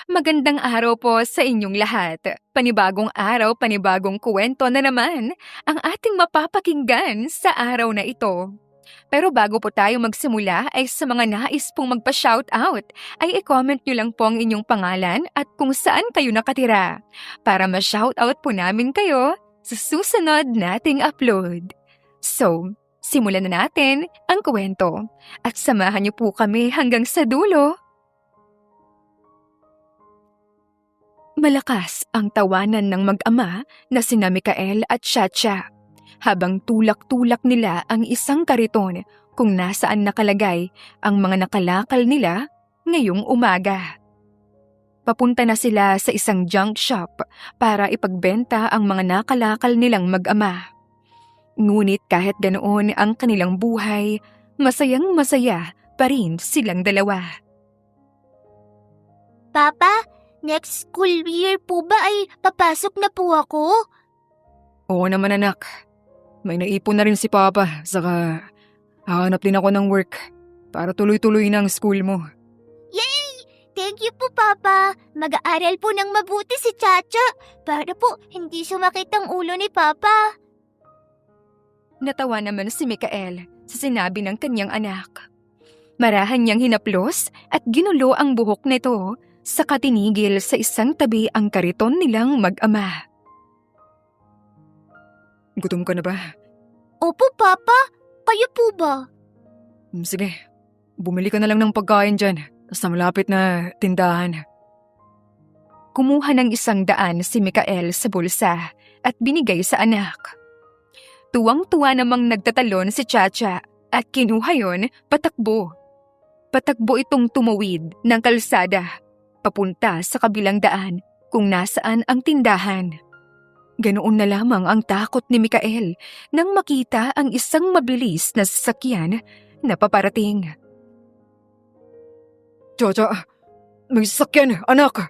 Magandang araw po sa inyong lahat. Panibagong araw, panibagong kuwento na naman ang ating mapapakinggan sa araw na ito. Pero bago po tayo magsimula ay sa mga nais pong magpa-shoutout ay i-comment nyo lang po ang inyong pangalan at kung saan kayo nakatira para ma-shoutout po namin kayo sa susunod nating upload. So, simulan na natin ang kuwento at samahan niyo po kami hanggang sa dulo. Malakas ang tawanan ng mag-ama na sina Mikael at Chacha habang tulak-tulak nila ang isang kariton kung nasaan nakalagay ang mga nakalakal nila ngayong umaga. Papunta na sila sa isang junk shop para ipagbenta ang mga nakalakal nilang mag-ama. Ngunit kahit ganoon ang kanilang buhay, masayang-masaya pa rin silang dalawa. Papa, next school year po ba ay papasok na po ako? Oo naman anak. May naipon na rin si Papa, saka hahanap din ako ng work para tuloy-tuloy na ang school mo. Yay! Thank you po, Papa. Mag-aaral po ng mabuti si Chacha para po hindi sumakit ang ulo ni Papa. Natawa naman si Mikael sa sinabi ng kanyang anak. Marahan niyang hinaplos at ginulo ang buhok nito saka tinigil sa isang tabi ang kariton nilang mag-ama. Gutom ka na ba? Opo, Papa. Kayo po ba? Sige, bumili ka na lang ng pagkain dyan sa malapit na tindahan. Kumuha ng 100 si Mikael sa bulsa at binigay sa anak. Tuwang-tuwa namang nagtatalon si Chacha at kinuha yon patakbo. Patakbo itong tumawid ng kalsada, papunta sa kabilang daan kung nasaan ang tindahan. Ganoon na lamang ang takot ni Mikael nang makita ang isang mabilis na sasakyan na paparating. Chacha, may sasakyan, anak!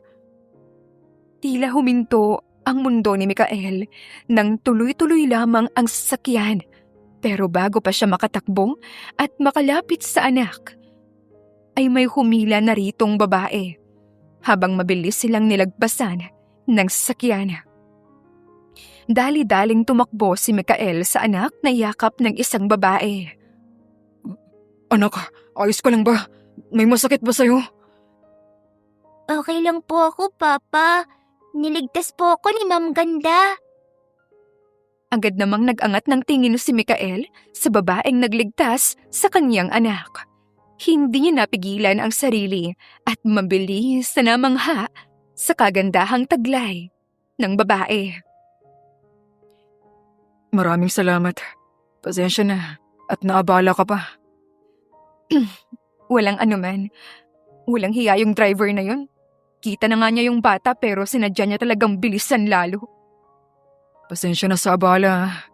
Tila huminto ang mundo ni Mikael nang tuloy-tuloy lamang ang sasakyan. Pero bago pa siya makatakbo at makalapit sa anak, ay may humila na ritong babae habang mabilis silang nilagpasan ng sasakyan. Dali-daling tumakbo si Mikael sa anak na yakap ng isang babae. Anak, ayos ka lang ba? May masakit ba sa'yo? Okay lang po ako, Papa. Niligtas po ako ni Ma'am Ganda. Agad namang nag-angat ng tingin si Mikael sa babaeng nagligtas sa kanyang anak. Hindi niya napigilan ang sarili at mabilis na namangha sa kagandahang taglay ng babae. Maraming salamat. Pasensya na at naabala ka pa. Walang anuman. Walang hiya yung driver na yun. Kita na nga niya yung bata pero sinadya niya talagang bilisan lalo. Pasensya na sa abala.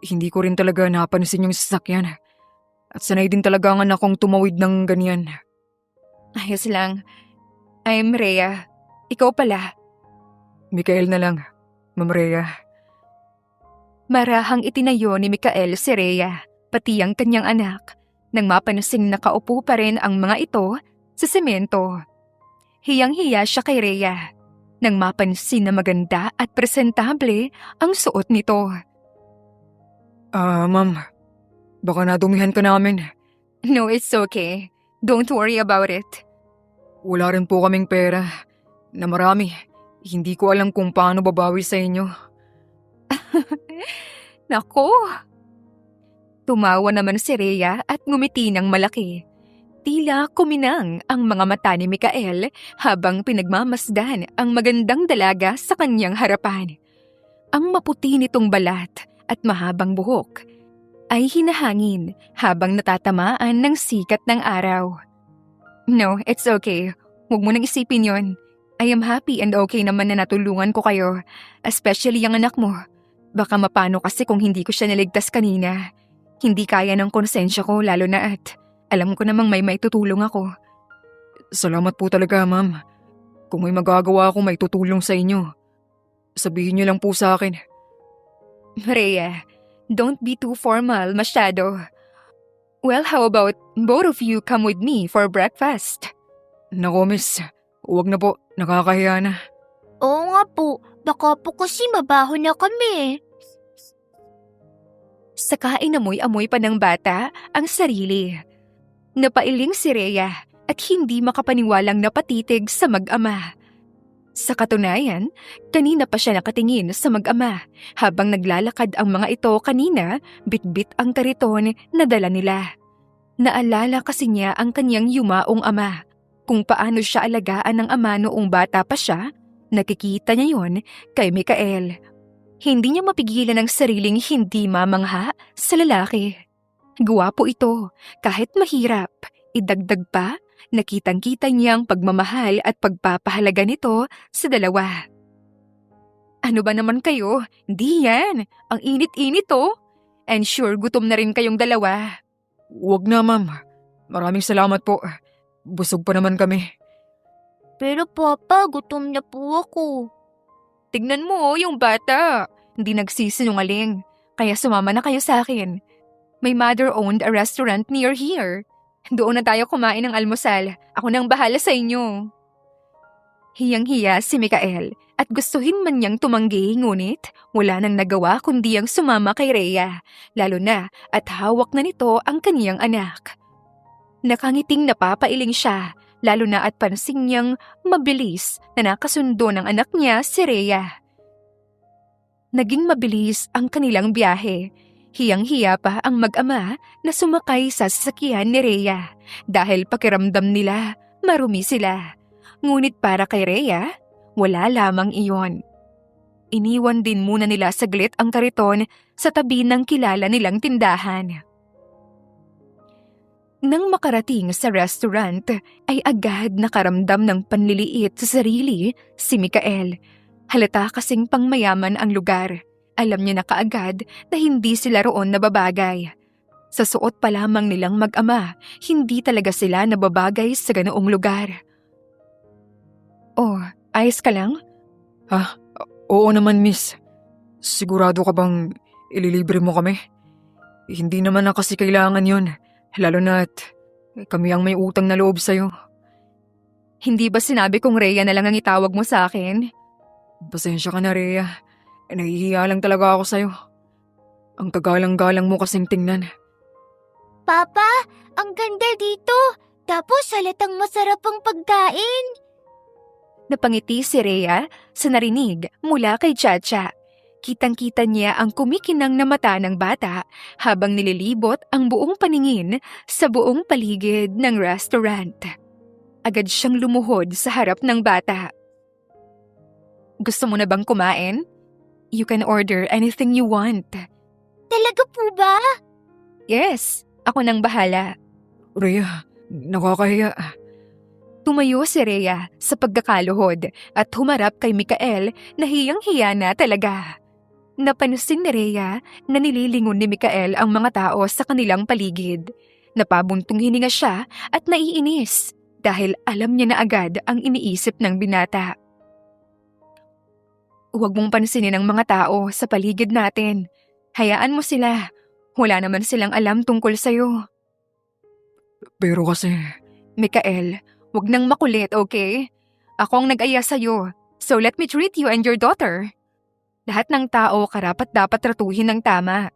Hindi ko rin talaga napansin yung sasakyan. At sanay din talaga ang anak kong tumawid ng ganyan. Ayos lang. I'm Rhea. Ikaw pala. Mikael na lang, Ma'am Rhea. Marahang itinayo ni Mikael si Rhea, pati ang kanyang anak, nang mapansing nakaupo pa rin ang mga ito sa semento. Hiyang-hiya siya kay Rhea, nang mapansin na maganda at presentable ang suot nito. Ma'am, baka nadumihan ka namin. No, it's okay. Don't worry about it. Wala rin po kaming pera na marami. Hindi ko alam kung paano babawi sa inyo. Nako! Tumawa naman si Rhea at ngumiti ng malaki. Tila kuminang ang mga mata ni Mikael habang pinagmamasdan ang magandang dalaga sa kanyang harapan. Ang maputi nitong balat at mahabang buhok ay hinahangin habang natatamaan ng sikat ng araw. No, it's okay. Huwag mo nang isipin yon. I am happy and okay naman na natulungan ko kayo, especially ang anak mo. Baka mapano kasi kung hindi ko siya niligtas kanina. Hindi kaya ng konsensya ko lalo na at alam ko namang may maitutulong ako. Salamat po talaga, ma'am. Kung may magagawa ako, may tutulong sa inyo. Sabihin niyo lang po sa akin. Rhea, don't be too formal masyado. Well, how about both of you come with me for breakfast? Nako, miss. Huwag na po, nakakahiya na. Oo nga po, baka po kasi mabaho na kami. Saka inamoy-amoy pa ng bata ang sarili. Napailing si Rhea at hindi makapaniwalang napatitig sa mag-ama. Sa katunayan, kanina pa siya nakatingin sa mag-ama habang naglalakad ang mga ito kanina, bitbit ang kariton na dala nila. Naalala kasi niya ang kanyang yumaong ama, kung paano siya alagaan ng ama noong bata pa siya. Nakikita niya yon kay Mikael. Hindi niya mapigilan ang sariling hindi mamangha sa lalaki. Guwapo ito, kahit mahirap. Idagdag pa, nakitang-kita niya ang pagmamahal at pagpapahalaga nito sa dalawa. Ano ba naman kayo? Hindi yan. Ang init-init oh. And sure, gutom na rin kayong dalawa. Huwag na, ma'am. Maraming salamat po. Busog pa naman kami. Pero Papa, gutom na po ako. Tignan mo yung bata. Hindi nagsisinungaling. Kaya sumama na kayo sa akin. May mother-owned a restaurant near here. Doon na tayo kumain ng almusal. Ako nang bahala sa inyo. Hiyang-hiya si Mikael at gustuhin man niyang tumanggi, ngunit wala nang nagawa kundi ang sumama kay Rhea, lalo na at hawak na nito ang kaniyang anak. Nakangiting napapailing siya, lalo na at pansin niyang mabilis na nakasundo ng anak niya si Rhea. Naging mabilis ang kanilang biyahe. Hiyang-hiya pa ang mag-ama na sumakay sa sasakyan ni Rhea dahil pakiramdam nila marumi sila. Ngunit para kay Rhea, wala lamang iyon. Iniwan din muna nila saglit ang kariton sa tabi ng kilala nilang tindahan. Nang makarating sa restaurant, ay agad nakaramdam ng panliliit sa sarili si Mikael. Halata kasing pangmayaman ang lugar. Alam niya na kaagad na hindi sila roon nababagay. Sa suot pa lamang nilang mag-ama, hindi talaga sila nababagay sa ganoong lugar. Oh, ayos ka lang? Oo naman, miss. Sigurado ka bang ililibre mo kami? Hindi naman na kasi kailangan yon, lalo na't kami ang may utang na loob sa'yo. Hindi ba sinabi kong Rhea na lang ang itawag mo sa akin? Pasensya ka na, Rhea. Nahihiya lang talaga ako sa'yo. Ang kagalang-galang mo kasing tingnan. Papa, ang ganda dito. Tapos halatang masarap ang pagkain. Napangiti si Rhea sa narinig mula kay Chacha. Kitang-kita niya ang kumikinang na mata ng bata habang nililibot ang buong paningin sa buong paligid ng restaurant. Agad siyang lumuhod sa harap ng bata. Gusto mo na bang kumain? You can order anything you want. Talaga po ba? Yes, ako nang bahala. Rhea, nakakahiya. Tumayo si Rhea sa pagkakaluhod at humarap kay Mikael na hiyang-hiya na talaga. Napansin ni Rhea na nililingon ni Mikael ang mga tao sa kanilang paligid. Napabuntong hininga siya at naiinis dahil alam niya na agad ang iniisip ng binata. Huwag mong pansinin ang mga tao sa paligid natin. Hayaan mo sila. Wala naman silang alam tungkol sa'yo. Pero kasi... Mikael, huwag nang makulit, okay? Ako ang nag-aya sa'yo, so let me treat you and your daughter. Lahat ng tao karapat-dapat tratuhin ng tama.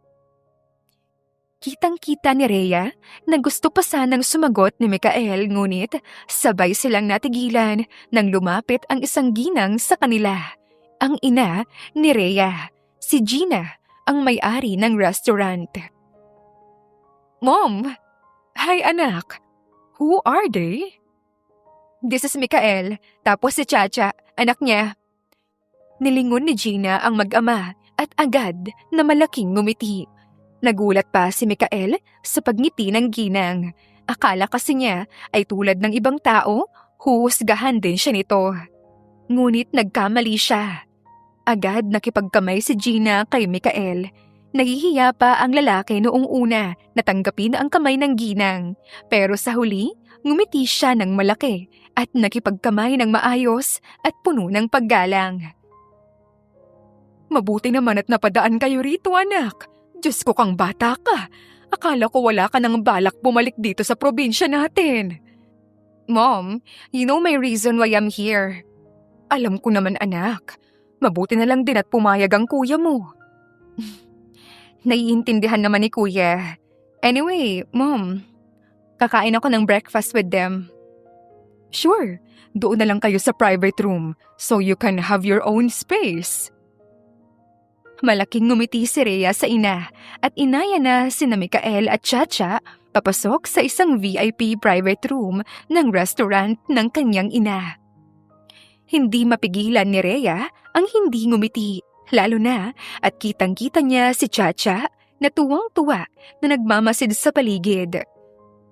Kitang-kita ni Rhea na gusto pa sanang sumagot ni Mikael, ngunit sabay silang natigilan nang lumapit ang isang ginang sa kanila. Ang ina ni Rhea, si Gina, ang may-ari ng restaurant. Mom! Hi anak! Who are they? This is Mikael, tapos si Chacha, anak niya. Nilingon ni Gina ang mag-ama at agad na malaking ngumiti. Nagulat pa si Mikael sa pagngiti ng ginang. Akala kasi niya ay tulad ng ibang tao, huhusgahan din siya nito. Ngunit nagkamali siya. Agad nakipagkamay si Gina kay Mikael. Nahihiya pa ang lalaki noong una na tanggapin ang kamay ng ginang. Pero sa huli, ngumiti siya ng malaki at nakipagkamay ng maayos at puno ng paggalang. Mabuti naman at napadaan kayo rito, anak. Diyos ko, kang bata ka. Akala ko wala ka nang balak bumalik dito sa probinsya natin. Mom, you know my reason why I'm here. Alam ko naman anak, mabuti na lang din at pumayag ang kuya mo. Naiintindihan naman ni kuya. Anyway, Mom, kakain ako ng breakfast with them. Sure, doon na lang kayo sa private room so you can have your own space. Malaking ngumiti si Rhea sa ina at inaya na sina Mikael at Chacha papasok sa isang VIP private room ng restaurant ng kanyang ina. Hindi mapigilan ni Rhea ang hindi ngumiti, lalo na at kitang-kita niya si Chacha na tuwang-tuwa na nagmamasid sa paligid.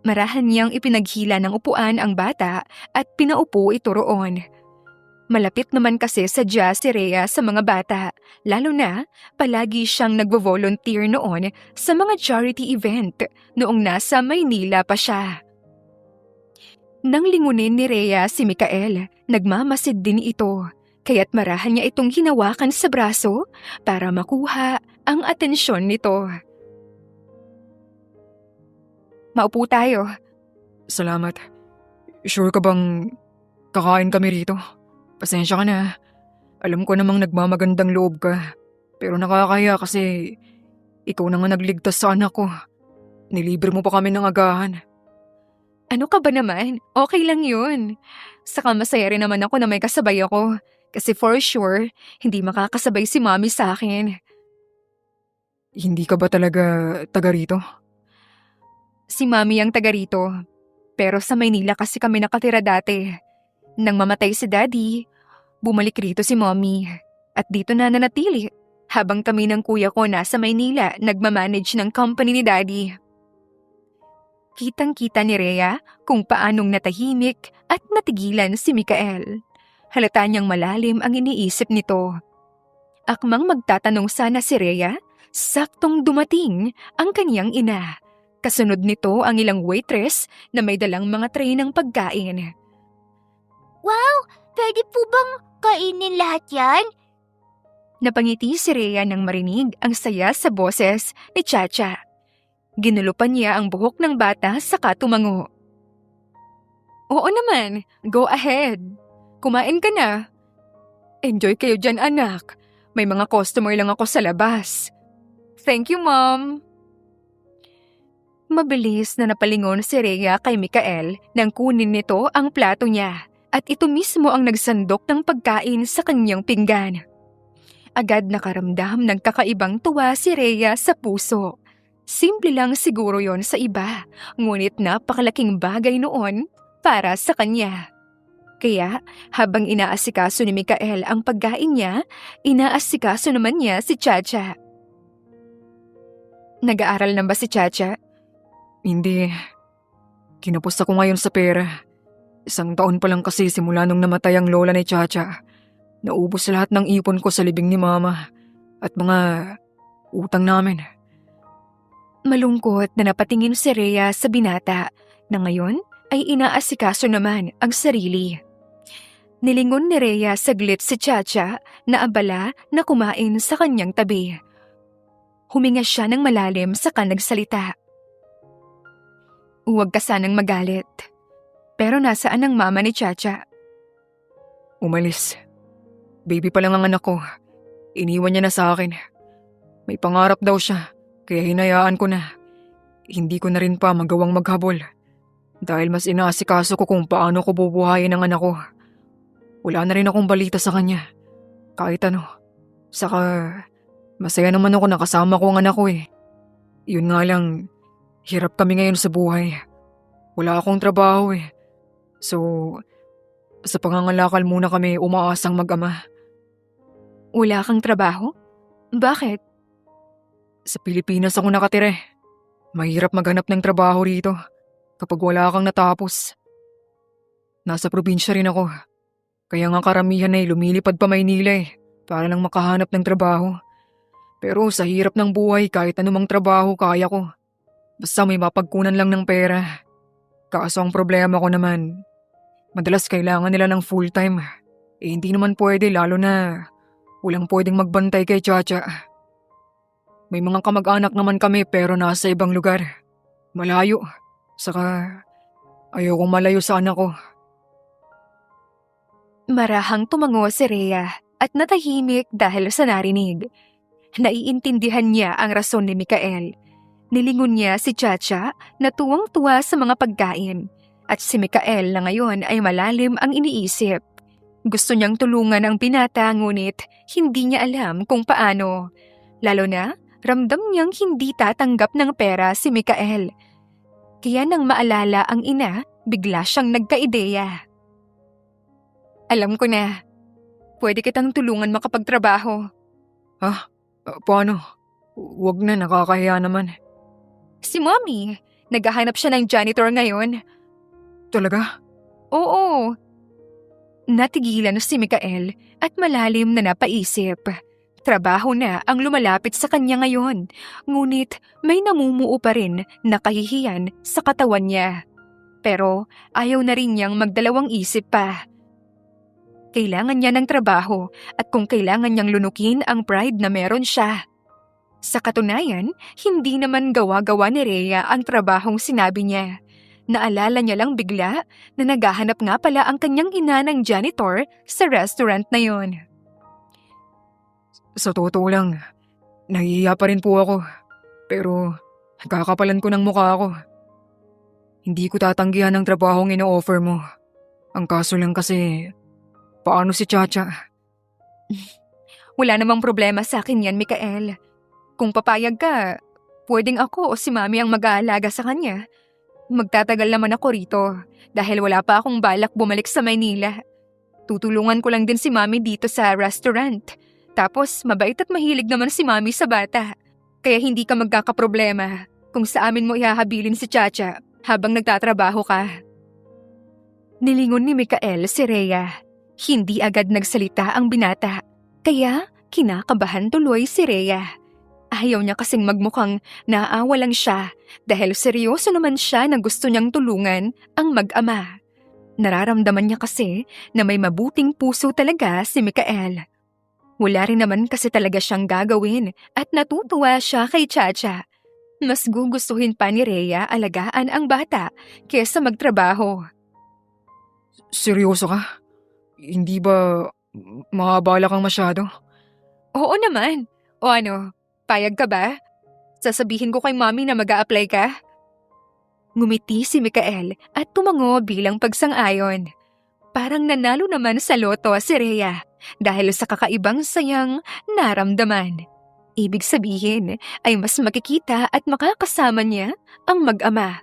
Marahan niyang ipinaghila ng upuan ang bata at pinaupo ito roon. Malapit naman kasi sadya si Rhea sa mga bata, lalo na palagi siyang nagvo-volunteer noon sa mga charity event noong nasa Maynila pa siya. Nang lingunin ni Rhea si Mikael, nagmamasid din ito, kaya't marahan niya itong hinawakan sa braso para makuha ang atensyon nito. Maupo tayo. Salamat. Sure ka bang kakain kami rito? Pasensya ka na. Alam ko namang nagmamagandang loob ka. Pero nakakaya kasi ikaw na nga nagligtas sa anak ko. Nilibre mo pa kami ng agahan. Ano ka ba naman? Okay lang yun. Saka masaya rin naman ako na may kasabay ako. Kasi for sure, hindi makakasabay si Mommy sa akin. Hindi ka ba talaga taga rito? Si Mommy ang taga rito. Pero sa Maynila kasi kami nakatira dati. Nang mamatay si Daddy, bumalik rito si Mommy. At dito na nanatili. Habang kami ng kuya ko nasa Maynila, nagmamanage ng company ni Daddy. Kitang-kita ni Rhea kung paanong natahimik at natigilan si Mikael. Halata niyang malalim ang iniisip nito. Akmang magtatanong sana si Rhea, saktong dumating ang kaniyang ina. Kasunod nito ang ilang waitress na may dalang mga tray ng pagkain. Wow! Pwede po bang kainin lahat yan? Napangiti si Rhea nang marinig ang saya sa boses ni Chacha. Ginulupan niya ang buhok ng bata saka tumango. Oo naman, go ahead. Kumain ka na. Enjoy kayo dyan anak. May mga customer lang ako sa labas. Thank you, Mom. Mabilis na napalingon si Rhea kay Mikael nang kunin nito ang plato niya. At ito mismo ang nagsandok ng pagkain sa kanyang pinggan. Agad nakaramdam ng kakaibang tuwa si Rhea sa puso. Simple lang siguro yon sa iba, ngunit napakalaking bagay noon para sa kanya. Kaya habang inaasikaso ni Mikael ang pagkain niya, inaasikaso naman niya si Chacha. Nag-aaral na ba si Chacha? Hindi. Kinapos ako ngayon sa pera. 1 taon pa lang kasi simula nung namatay ang lola ni Chacha. Naubos lahat ng ipon ko sa libing ni Mama at mga utang namin. Malungkot na napatingin si Rhea sa binata na ngayon ay inaasikaso naman ang sarili. Nilingon ni Rhea saglit si Chacha na abala na kumain sa kanyang tabi. Huminga siya ng malalim saka nagsalita. Huwag ka sanang magalit. Pero nasaan ang mama ni Chacha? Umalis. Baby pa lang ang anak ko. Iniwan niya na sa akin. May pangarap daw siya, kaya hinayaan ko na. Hindi ko na rin pa magawang maghabol. Dahil mas inaasikaso ko kung paano ko bubuhayin ang anak ko. Wala na rin akong balita sa kanya. Kahit ano. Saka, masaya naman ako nakasama ko ang anak ko eh. Yun nga lang, hirap kami ngayon sa buhay. Wala akong trabaho eh. So, sa pangangalakal muna kami umaasang mag-ama. Wala kang trabaho? Bakit? Sa Pilipinas ako nakatira eh. Mahirap maghanap ng trabaho rito kapag wala kang natapos. Nasa probinsya rin ako. Kaya nga karamihan ay lumilipad pa Maynila eh para lang makahanap ng trabaho. Pero sa hirap ng buhay kahit anumang trabaho kaya ko. Basta may mapagkunan lang ng pera. Kaso ang problema ko naman, madalas kailangan nila ng full-time. Eh hindi naman pwede lalo na walang pwedeng magbantay kay Chacha. May mga kamag-anak naman kami pero nasa ibang lugar. Malayo. Saka Ayokong malayo sa anak ko. Marahang tumango si Rhea at natahimik dahil sa narinig. Naiintindihan niya ang rason ni Mikael. Nilingon niya si Chacha na tuwang-tuwa sa mga pagkain at si Mikael na ngayon ay malalim ang iniisip. Gusto niyang tulungan ang binata ngunit hindi niya alam kung paano. Lalo na ramdam niyang hindi tatanggap ng pera si Mikael. Kaya nang maalala ang ina, bigla siyang nagkaideya. Alam ko na, pwede kitang tulungan makapagtrabaho. Paano? Huwag na, nakakahiya naman. Si Mommy, naghahanap siya ng janitor ngayon. Talaga? Oo. Natigilan si Mikael at malalim na napaisip. Trabaho na ang lumalapit sa kanya ngayon, ngunit may namumuo pa rin na kahihiyan sa katawan niya. Pero ayaw na rin niyang magdalawang isip pa. Kailangan niya ng trabaho at kung kailangan niyang lunukin ang pride na meron siya. Sa katunayan, hindi naman gawa-gawa ni Rhea ang trabahong sinabi niya. Naalala niya lang bigla na naghahanap nga pala ang kanyang ina ng janitor sa restaurant na yon. Sa totoo lang, nahihiya pa rin po ako. Pero kakapalan ko ng mukha ako. Hindi ko tatanggihan ang trabahong ino-offer mo. Ang kaso lang kasi, paano si Chacha? Wala namang problema sa akin yan, Mikael. Kung papayag ka, pwedeng ako o si Mami ang mag-aalaga sa kanya. Magtatagal naman ako rito dahil wala pa akong balak bumalik sa Maynila. Tutulungan ko lang din si Mami dito sa restaurant. Tapos mabait at mahilig naman si Mami sa bata. Kaya hindi ka magkakaproblema kung sa amin mo ihahabilin si Chacha habang nagtatrabaho ka. Nilingon ni Mikael si Rhea. Hindi agad nagsalita ang binata. Kaya kinakabahan tuloy si Rhea. Ayaw niya kasing magmukhang naaawa lang siya dahil seryoso naman siya na gusto niyang tulungan ang mag-ama. Nararamdaman niya kasi na may mabuting puso talaga si Mikael. Wala rin naman kasi talaga siyang gagawin at natutuwa siya kay Chacha. Mas gugustuhin pa ni Rhea alagaan ang bata kesa magtrabaho. Seryoso ka? Hindi ba makabala kang masyado? Oo naman. O ano? Payag ka ba? Sasabihin ko kay Mami na mag-a-apply ka? Ngumiti si Mikael at tumango bilang pagsang-ayon. Parang nanalo naman sa loto si Rhea dahil sa kakaibang sayang naramdaman. Ibig sabihin ay mas makikita at makakasama niya ang mag-ama.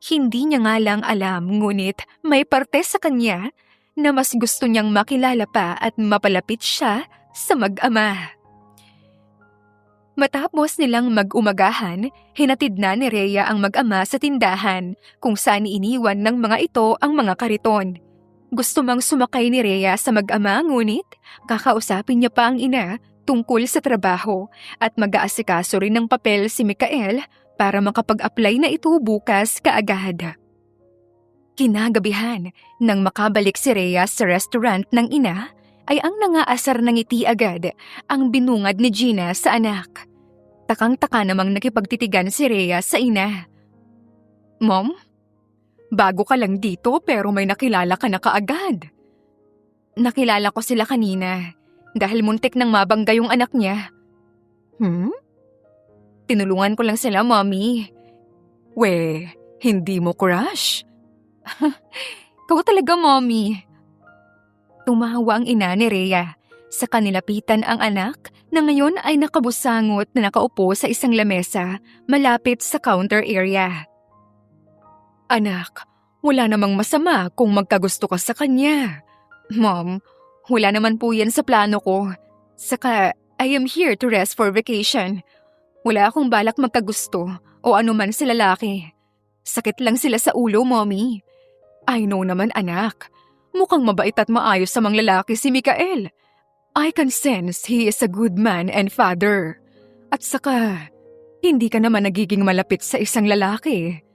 Hindi niya nga lang alam ngunit may parte sa kanya na mas gusto niyang makilala pa at mapalapit siya sa mag-ama. Matapos nilang mag-umagahan, hinatid na ni Rhea ang mag-ama sa tindahan kung saan iniwan ng mga ito ang mga kariton. Gusto mang sumakay ni Rhea sa mag-ama ngunit kakausapin niya pa ang ina tungkol sa trabaho at mag-aasikaso rin ng papel si Mikael para makapag-apply na ito bukas kaagad. Kinagabihan, nang makabalik si Rhea sa restaurant ng ina, ay ang nangaasar ng ngiti agad ang binungad ni Gina sa anak. Takang-taka namang nakipagtitigan si Rhea sa ina. Mom, bago ka lang dito pero may nakilala ka na kaagad. Nakilala ko sila kanina dahil muntik nang mabangga yung anak niya. Tinulungan ko lang sila, Mommy. We, hindi mo crush? Ikaw talaga, Mommy. Tumawa ang ina ni Rhea. Sa kanilapitan ang anak na ngayon ay nakabusangot na nakaupo sa isang lamesa malapit sa counter area. Anak, wala namang masama kung magkagusto ka sa kanya. Mom, wala naman po yan sa plano ko. Saka, I am here to rest for vacation. Wala akong balak magkagusto o anuman sa lalaki. Sakit lang sila sa ulo, Mommy. I know naman, anak. Mukhang mabait at maayos sa mga lalaki si Mikael. I can sense he is a good man and father. At saka, hindi ka naman nagiging malapit sa isang lalaki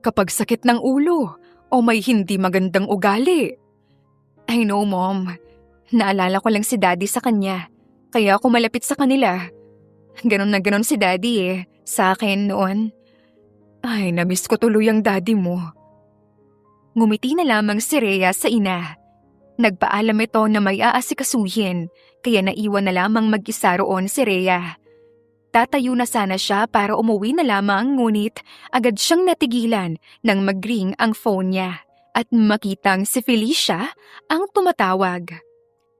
kapag sakit ng ulo o may hindi magandang ugali. I know, Mom. Naalala ko lang si Daddy sa kanya, kaya ako malapit sa kanila. Ganon na ganon si Daddy sa akin noon. Ay, namiss ko tuloy ang Daddy mo. Ngumiti na lamang si Rhea sa ina. Nagpaalam ito na may aasikasuhin, kaya naiwan na lamang mag-isa roon si Rhea. Tatayo na sana siya para umuwi na lamang, ngunit agad siyang natigilan nang mag-ring ang phone niya at makitang si Felicia ang tumatawag.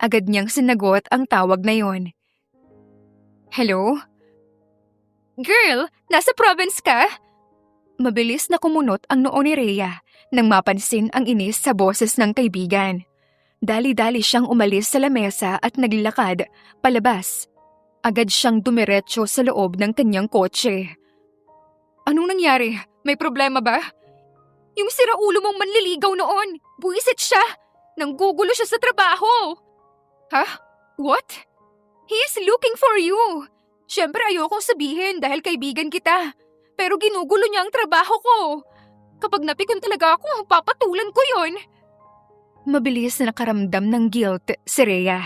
Agad niyang sinagot ang tawag na yon. Hello? Girl, nasa province ka? Mabilis na kumunot ang noo ni Rhea nang mapansin ang inis sa boses ng kaibigan. Dali-dali siyang umalis sa lamesa at naglakad palabas. Agad siyang dumiretso sa loob ng kanyang kotse. Anong nangyari? May problema ba? Yung siraulo mong manliligaw noon, buwisit siya. Nanggugulo siya sa trabaho. Ha? What? He is looking for you. Siyempre ayokong sabihin dahil kaibigan kita. Pero ginugulo niya ang trabaho ko. Kapag napikon talaga ako, papatulan ko yon. Mabilis na nakaramdam ng guilt si Rhea.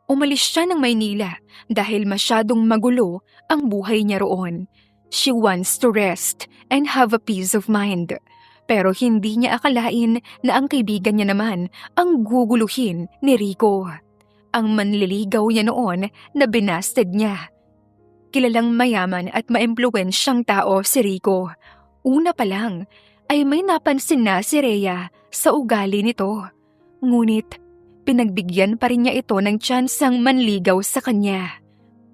Umalis siya ng Maynila dahil masyadong magulo ang buhay niya roon. She wants to rest and have a peace of mind. Pero hindi niya akalain na ang kaibigan niya naman ang guguluhin ni Rico. Ang manliligaw niya noon na binasted niya. Kilalang mayaman at maimpluwensyang tao si Rico. Una pa lang ay may napansin na si Rhea sa ugali nito. Ngunit pinagbigyan pa rin niya ito ng tsansang manligaw sa kanya.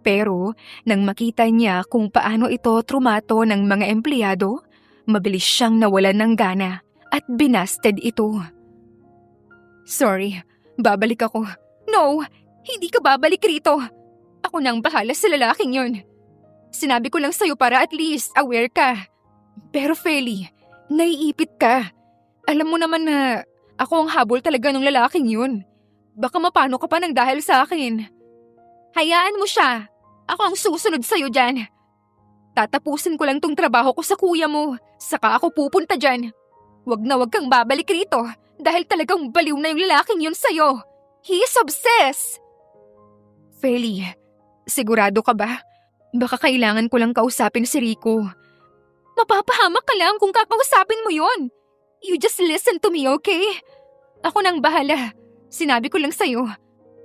Pero nang makita niya kung paano ito trumato ng mga empleyado, mabilis siyang nawalan ng gana at binasted ito. Sorry, babalik ako. No, hindi ka babalik rito. Ako nang bahala sa lalaking yun. Sinabi ko lang sa'yo para at least aware ka. Pero Feli, naiipit ka. Alam mo naman na ako ang habol talaga ng lalaking yun. Baka mapano ka pa ng dahil sa akin. Hayaan mo siya. Ako ang susunod sa'yo dyan. Tatapusin ko lang tong trabaho ko sa kuya mo. Saka ako pupunta dyan. Wag na wag kang babalik rito dahil talagang baliw na yung lalaking yun sa'yo. He is obsessed. Feli, sigurado ka ba? Baka kailangan ko lang kausapin si Rico. Mapapahamak ka lang kung kakausapin mo yun. You just listen to me, okay? Ako nang bahala. Sinabi ko lang sa'yo.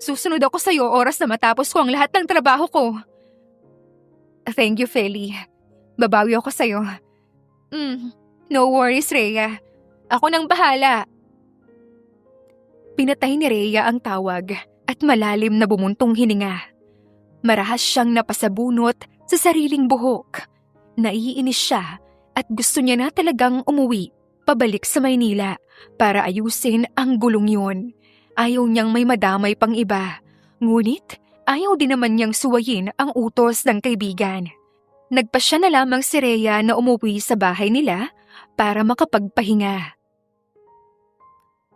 Susunod ako sa'yo oras na matapos ko ang lahat ng trabaho ko. Thank you, Feli. Babawi ako sa'yo. No worries, Rhea. Ako nang bahala. Pinatay ni Rhea ang tawag at malalim na bumuntong hininga. Marahas siyang napasabunot sa sariling buhok. Naiinis siya at gusto niya na talagang umuwi pabalik sa Maynila para ayusin ang gulong yun. Ayaw niyang may madamay pang iba. Ngunit ayaw din naman niyang suwayin ang utos ng kaibigan. Nagpasya na lamang si Rhea na umuwi sa bahay nila para makapagpahinga.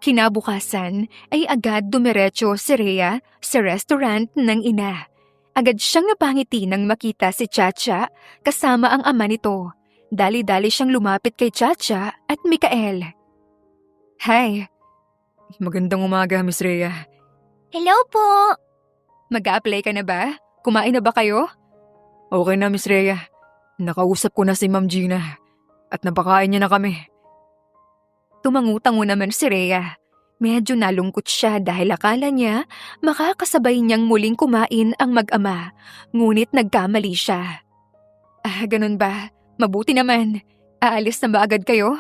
Kinabukasan ay agad dumiretso si Rhea sa restaurant ng ina. Agad siyang napangiti nang makita si Chacha kasama ang ama nito. Dali-dali siyang lumapit kay Chacha at Mikael. Hi. Magandang umaga, Miss Rhea. Hello po. Mag-a-apply ka na ba? Kumain na ba kayo? Okay na, Miss Rhea. Nakausap ko na si Ma'am Gina at napakain niya na kami. Tumangutango naman si Rhea. Medyo nalungkot siya dahil akala niya makakasabay niyang muling kumain ang mag-ama. Ngunit nagkamali siya. Ganun ba? Mabuti naman. Aalis na ba agad kayo?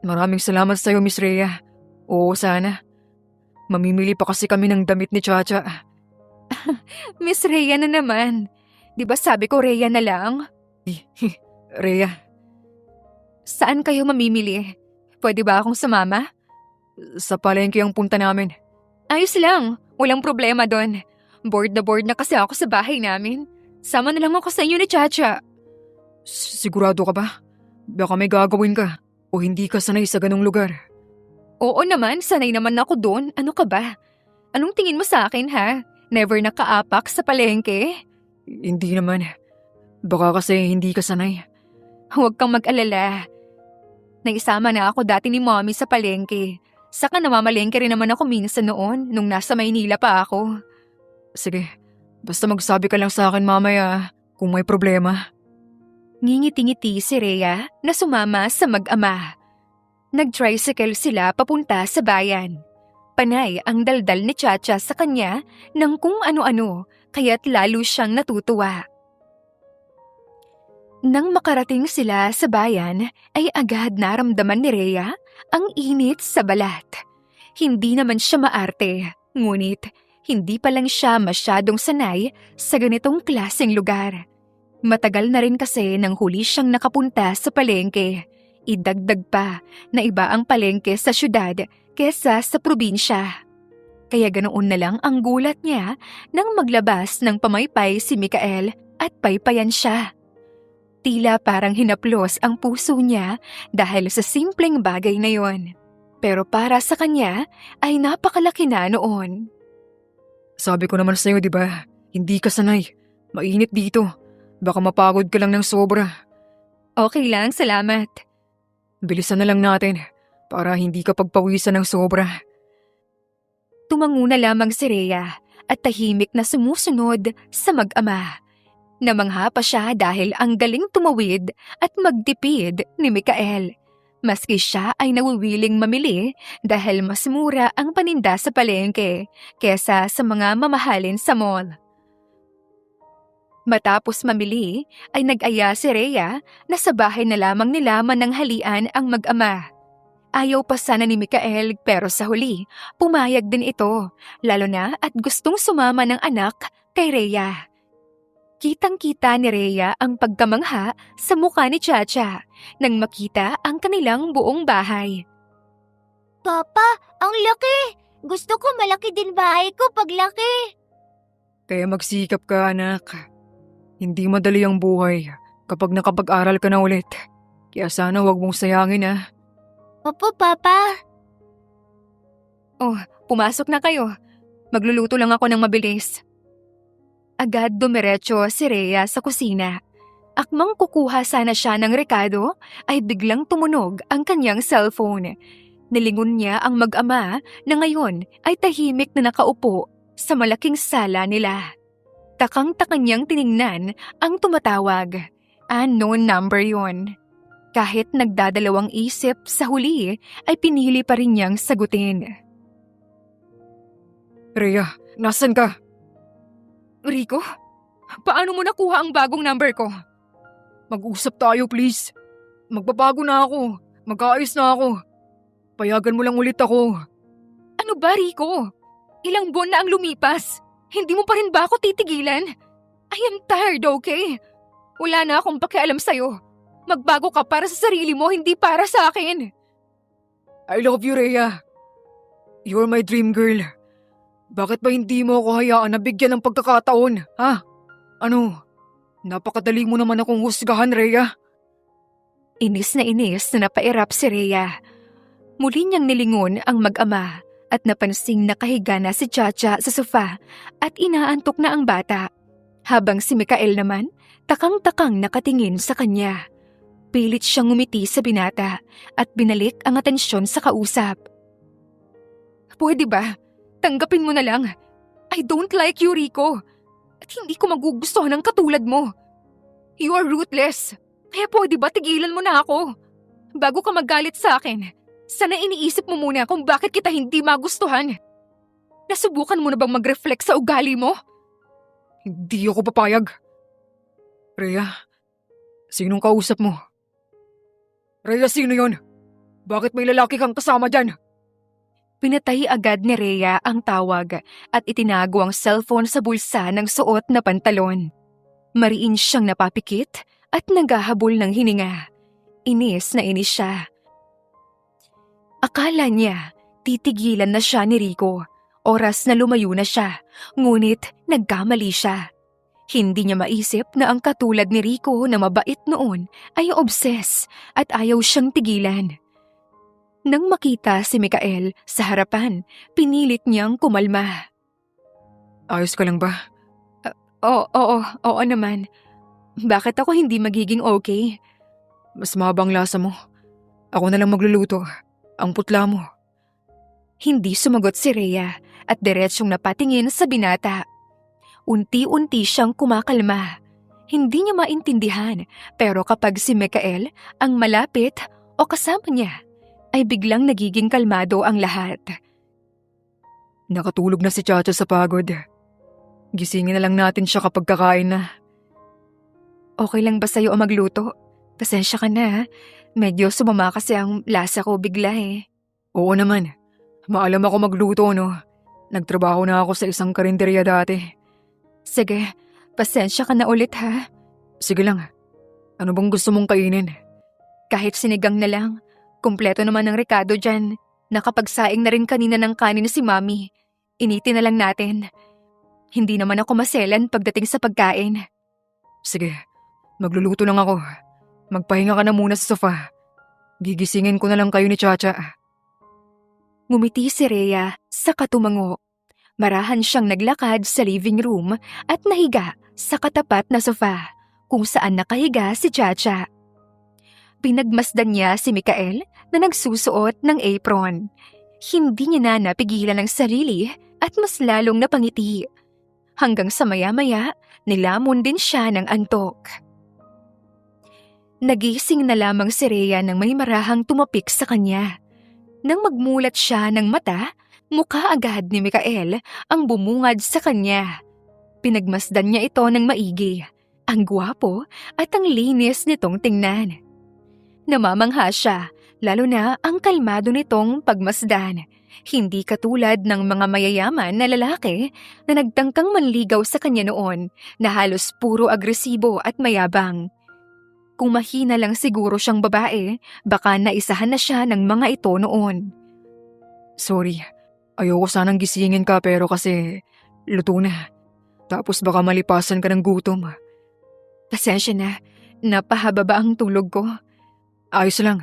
Maraming salamat sa'yo, Miss Rhea. Oo, sana. Mamimili pa kasi kami ng damit ni Chacha. Miss Rhea na naman. Di ba sabi ko Rhea na lang? Rhea, Saan kayo mamimili? Pwede ba akong sumama? sa palengke ang punta namin. Ayos lang. Walang problema doon. Bored na kasi ako sa bahay namin. Sama na lang ako sa inyo ni Chacha. Sigurado ka ba? Baka may gagawin ka o hindi ka sanay sa ganong lugar. Oo naman, sanay naman ako doon. Ano ka ba? Anong tingin mo sa akin, ha? Never nakaapak sa palengke? Hindi naman. Baka kasi hindi ka sanay. Huwag kang mag-alala. Naisama na ako dati ni Mommy sa palengke. Saka namamalengke rin naman ako minsan noon nung nasa Maynila pa ako. Sige, basta magsabi ka lang sa akin mamaya kung may problema. Ngingiti-ngiti si Rhea na sumama sa mag-ama. Nag-tricycle sila papunta sa bayan. Panay ang daldal ni Chacha sa kanya ng kung ano-ano, kaya't lalo siyang natutuwa. Nang makarating sila sa bayan, ay agad naramdaman ni Rhea ang init sa balat. Hindi naman siya maarte, ngunit hindi pa lang siya masyadong sanay sa ganitong klaseng lugar. Matagal na rin kasi nang huli siyang nakapunta sa palengke. Idagdag pa na iba ang palengke sa syudad kesa sa probinsya. Kaya ganoon na lang ang gulat niya nang maglabas ng pamaypay si Mikael at paypayan siya. Tila parang hinaplos ang puso niya dahil sa simpleng bagay na yon. Pero para sa kanya ay napakalaki na noon. Sabi ko naman sa'yo, di ba? Hindi ka sanay. Mainit dito. Baka mapagod ka lang ng sobra. Okay lang, salamat. Bilisan na lang natin para hindi ka pagpawisan ng sobra. Tumango na lamang si Rhea at tahimik na sumusunod sa mag-ama. Namangha pa siya dahil ang galing tumawid at magtipid ni Mikael. Maski siya ay nawiwiling mamili dahil mas mura ang paninda sa palengke kesa sa mga mamahalin sa mall. Matapos mamili ay nag-aya si Rhea na sa bahay na lamang nila mananghalian ang mag-ama. Ayaw pa sana ni Mikael pero sa huli, pumayag din ito, lalo na at gustong sumama ng anak kay Rhea. Kitang-kita ni Rhea ang pagkamangha sa mukha ni Chacha nang makita ang kanilang buong bahay. Papa, ang laki! Gusto ko malaki din bahay ko paglaki. Kaya magsikap ka, anak. Hindi madali ang buhay kapag nakapag-aral ka na ulit. Kaya sana huwag mong sayangin, ha? Opo, Papa. Oh, pumasok na kayo. Magluluto lang ako ng mabilis. Agad dumiretso si Rhea sa kusina. Akmang kukuha sana siya ng rekado ay biglang tumunog ang kanyang cellphone. Nilingon niya ang mag-ama na ngayon ay tahimik na nakaupo sa malaking sala nila. Takang-taka niyang tiningnan ang tumatawag. Unknown number yon. Kahit nagdadalawang isip sa huli ay pinili pa rin niyang sagutin. Rhea, nasan ka? Rico, paano mo nakuha ang bagong number ko? Mag-usap tayo, please. Magbabago na ako. Mag-aayos na ako. Payagan mo lang ulit ako. Ano ba, Rico? Ilang buwan na ang lumipas. Hindi mo pa rin ba ako titigilan? I am tired, okay? Wala na akong pakialam sa'yo. Magbago ka para sa sarili mo, hindi para sa akin. I love you, Rhea. You're my dream girl. Bakit ba hindi mo ako hayaan na bigyan ng pagkakataon, ha? Ano? Napakadali mo naman akong husgahan, Rhea. Inis na napairap si Rhea. Muli niyang nilingon ang mag-ama at napansing nakahiga na si Chacha sa sofa at inaantok na ang bata. Habang si Mikael naman, takang-takang nakatingin sa kanya. Pilit siyang ngumiti sa binata at binalik ang atensyon sa kausap. Pwede ba? Tanggapin mo na lang. I don't like you, Rico. At hindi ko magugustuhan ng katulad mo. You are ruthless. Kaya pwede ba tigilan mo na ako? Bago ka magalit sa akin, sana iniisip mo muna kung bakit kita hindi magustuhan. Nasubukan mo na bang mag-reflect sa ugali mo? Hindi ako papayag. Rhea, sinong kausap mo? Rhea, sino yon? Bakit may lalaki kang kasama dyan? Pinatay agad ni Rhea ang tawag at itinago ang cellphone sa bulsa ng suot na pantalon. Mariin siyang napapikit at naghahabol ng hininga. Inis na inis siya. Akala niya titigilan na siya ni Rico. Oras na lumayo na siya, ngunit nagkamali siya. Hindi niya maisip na ang katulad ni Rico na mabait noon ay obses at ayaw siyang tigilan. Nang makita si Mikael sa harapan, pinilit niyang kumalma. Ayos ka lang ba? Oo naman. Bakit ako hindi magiging okay? Mas mahabang lasa mo. Ako na lang magluluto. Ang putla mo. Hindi sumagot si Rhea at diretsyong napatingin sa binata. Unti-unti siyang kumakalma. Hindi niya maintindihan pero kapag si Mikael ang malapit o kasama niya, ay biglang nagiging kalmado ang lahat. Nakatulog na si Chacha sa pagod. Gisingin na lang natin siya kapag kakain na. Okay lang ba sa'yo o magluto? Pasensya ka na ha. Medyo sumama kasi ang lasa ko bigla eh. Oo naman. Maalam ako magluto, no? Nagtrabaho na ako sa isang karinderya dati. Sige, pasensya ka na ulit ha. Sige lang. Ano bang gusto mong kainin? Kahit sinigang na lang. Kumpleto naman ng rekado dyan. Nakapagsaing na rin kanina ng kanin si Mami. Initin na lang natin. Hindi naman ako maselan pagdating sa pagkain. Sige, magluluto lang ako. Magpahinga ka na muna sa sofa. Gigisingin ko na lang kayo ni Chacha. Ngumiti si Rhea sa katumango. Marahan siyang naglakad sa living room at nahiga sa katapat na sofa kung saan nakahiga si Chacha. Pinagmasdan niya si Mikael na nagsusuot ng apron. Hindi niya na napigilan ang sarili at mas lalong napangiti. Hanggang sa maya-maya, nilamon din siya ng antok. Nagising na lamang si Rhea nang may marahang tumapik sa kanya. Nang magmulat siya ng mata, mukha agad ni Mikael ang bumungad sa kanya. Pinagmasdan niya ito ng maigi. Ang gwapo at ang linis nitong tingnan. Namamangha siya, lalo na ang kalmado nitong pagmasdan. Hindi katulad ng mga mayayaman na lalaki na nagtangkang manligaw sa kanya noon na halos puro agresibo at mayabang. Kung mahina lang siguro siyang babae, baka naisahan na siya ng mga ito noon. Sorry, ayoko sanang gisingin ka pero kasi luto na. Tapos baka malipasan ka ng gutom. Pasensya na, napahaba ba ang tulog ko? Ayos lang.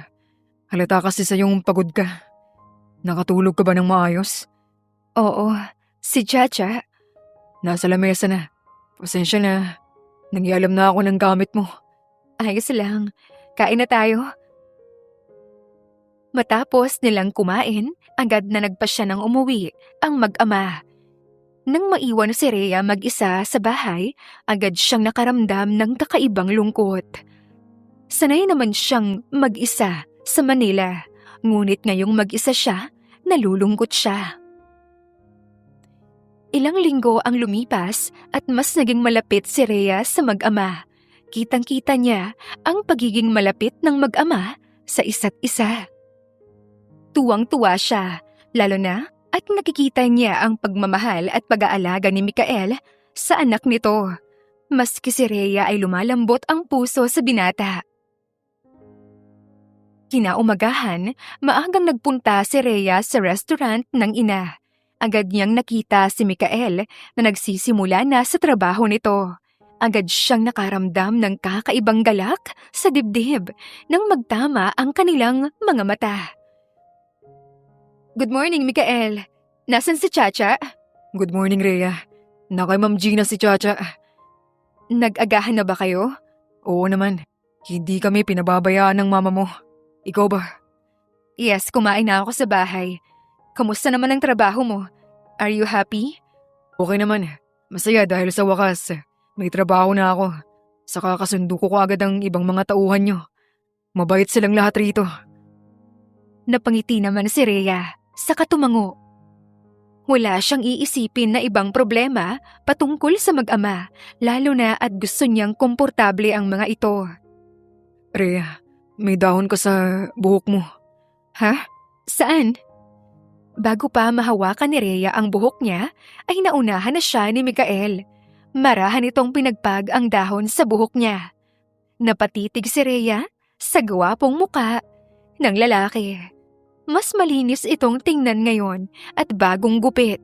Halata kasi sa yung pagod ka. Nakatulog ka ba ng maayos? Oo, si Chacha. Nasa lamesa na. Pasensya na. Nangialam na ako ng gamit mo. Ayos lang, kain na tayo. Matapos nilang kumain, agad na nagpasya ng umuwi ang mag-ama. Nang maiwan si Rhea mag-isa sa bahay, agad siyang nakaramdam ng kakaibang lungkot. Sanay naman siyang mag-isa sa Manila, ngunit ngayong mag-isa siya, nalulungkot siya. Ilang linggo ang lumipas at mas naging malapit si Rhea sa mag-ama. Kitang-kita niya ang pagiging malapit ng mag-ama sa isa't isa. Tuwang-tuwa siya, lalo na at nakikita niya ang pagmamahal at pag-aalaga ni Mikael sa anak nito. Maski si Rhea ay lumalambot ang puso sa binata. Kinaumagahan, maagang nagpunta si Rhea sa restaurant ng ina. Agad niyang nakita si Mikael na nagsisimula na sa trabaho nito. Agad siyang nakaramdam ng kakaibang galak sa dibdib nang magtama ang kanilang mga mata. Good morning, Mikael. Nasaan si Chacha? Good morning, Rhea. Na kay Ma'am Gina si Chacha. Nag-agahan na ba kayo? Oo naman. Hindi kami pinababayaan ng mama mo. Ikaw ba? Yes, kumain na ako sa bahay. Kamusta naman ang trabaho mo? Are you happy? Okay naman. Masaya dahil sa wakas. May trabaho na ako. Saka kasundo ko agad ang ibang mga tauhan nyo. Mabait silang lahat rito. Napangiti naman si Rhea sa katumango. Wala siyang iisipin na ibang problema patungkol sa mag-ama, lalo na at gusto niyang komportable ang mga ito. Rhea, may dahon ka sa buhok mo. Ha? Saan? Bago pa mahawakan ni Rhea ang buhok niya, ay naunahan na siya ni Mikael. Marahan itong pinagpag ang dahon sa buhok niya. Napatitig si Rhea sa gwapong muka ng lalaki. Mas malinis itong tingnan ngayon at bagong gupit.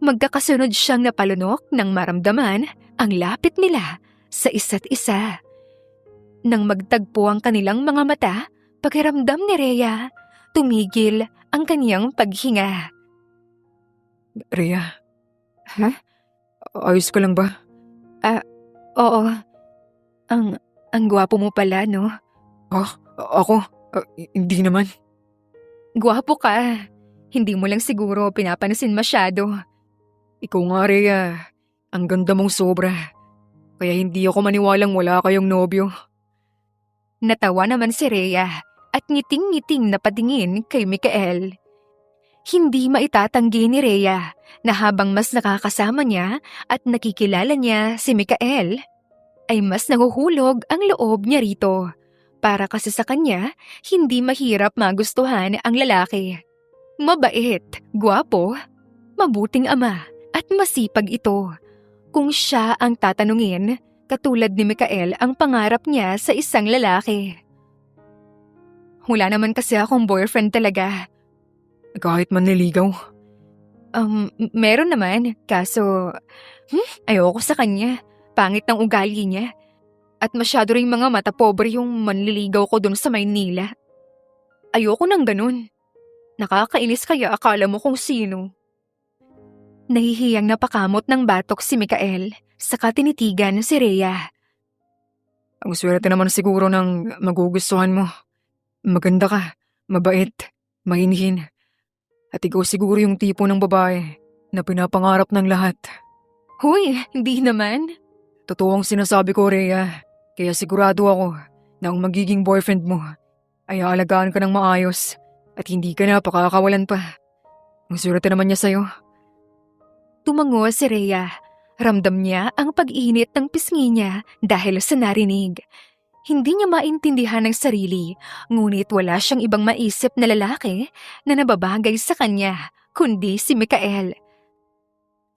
Magkakasunod siyang napalunok nang maramdaman ang lapit nila sa isa't isa. Nang magtagpo ang kanilang mga mata, pakiramdam ni Rhea, tumigil ang kaniyang paghinga. Rhea, Ha? ayos ka lang ba? Oo. Ang gwapo mo pala, no? Ako? Hindi naman. Gwapo ka. Hindi mo lang siguro pinapansin masyado. Ikaw nga, Rhea. Ang ganda mong sobra. Kaya hindi ako maniwalang wala kayong nobyo. Natawa naman si Rhea at ngiting-ngiting na patingin kay Mikael. Hindi maitatanggi ni Rhea na habang mas nakakasama niya at nakikilala niya si Mikael, ay mas nahuhulog ang loob niya rito. Para kasi sa kanya, hindi mahirap magustuhan ang lalaki. Mabait, gwapo, mabuting ama at masipag ito. Kung siya ang tatanungin, katulad ni Mikael ang pangarap niya sa isang lalaki. Wala naman kasi akong boyfriend talaga. Kahit manliligaw. Meron naman, kaso ayoko sa kanya. Pangit ng ugali niya. At masyado ring mga mata pobre yung manliligaw ko dun sa Maynila. Ayoko nang ganun. Nakakainis kaya akala mo kung sino. Nahihiyang napakamot ng batok si Mikael, saka tinitigan si Rhea. Ang swerte naman siguro ng magugustuhan mo. Maganda ka, mabait, mahinhin. At ikaw siguro yung tipo ng babae na pinapangarap ng lahat. Huy, hindi naman. Totoo ang sinasabi ko, Rhea. Kaya sigurado ako na ang magiging boyfriend mo ay aalagaan ka ng maayos at hindi ka na pakakawalan pa. Ang swerte naman niya sa'yo. Tumango si Rhea. Ramdam niya ang pag-init ng pisngi niya dahil sa narinig. Hindi niya maintindihan ang sarili, ngunit wala siyang ibang maisip na lalaki na nababagay sa kanya, kundi si Mikael.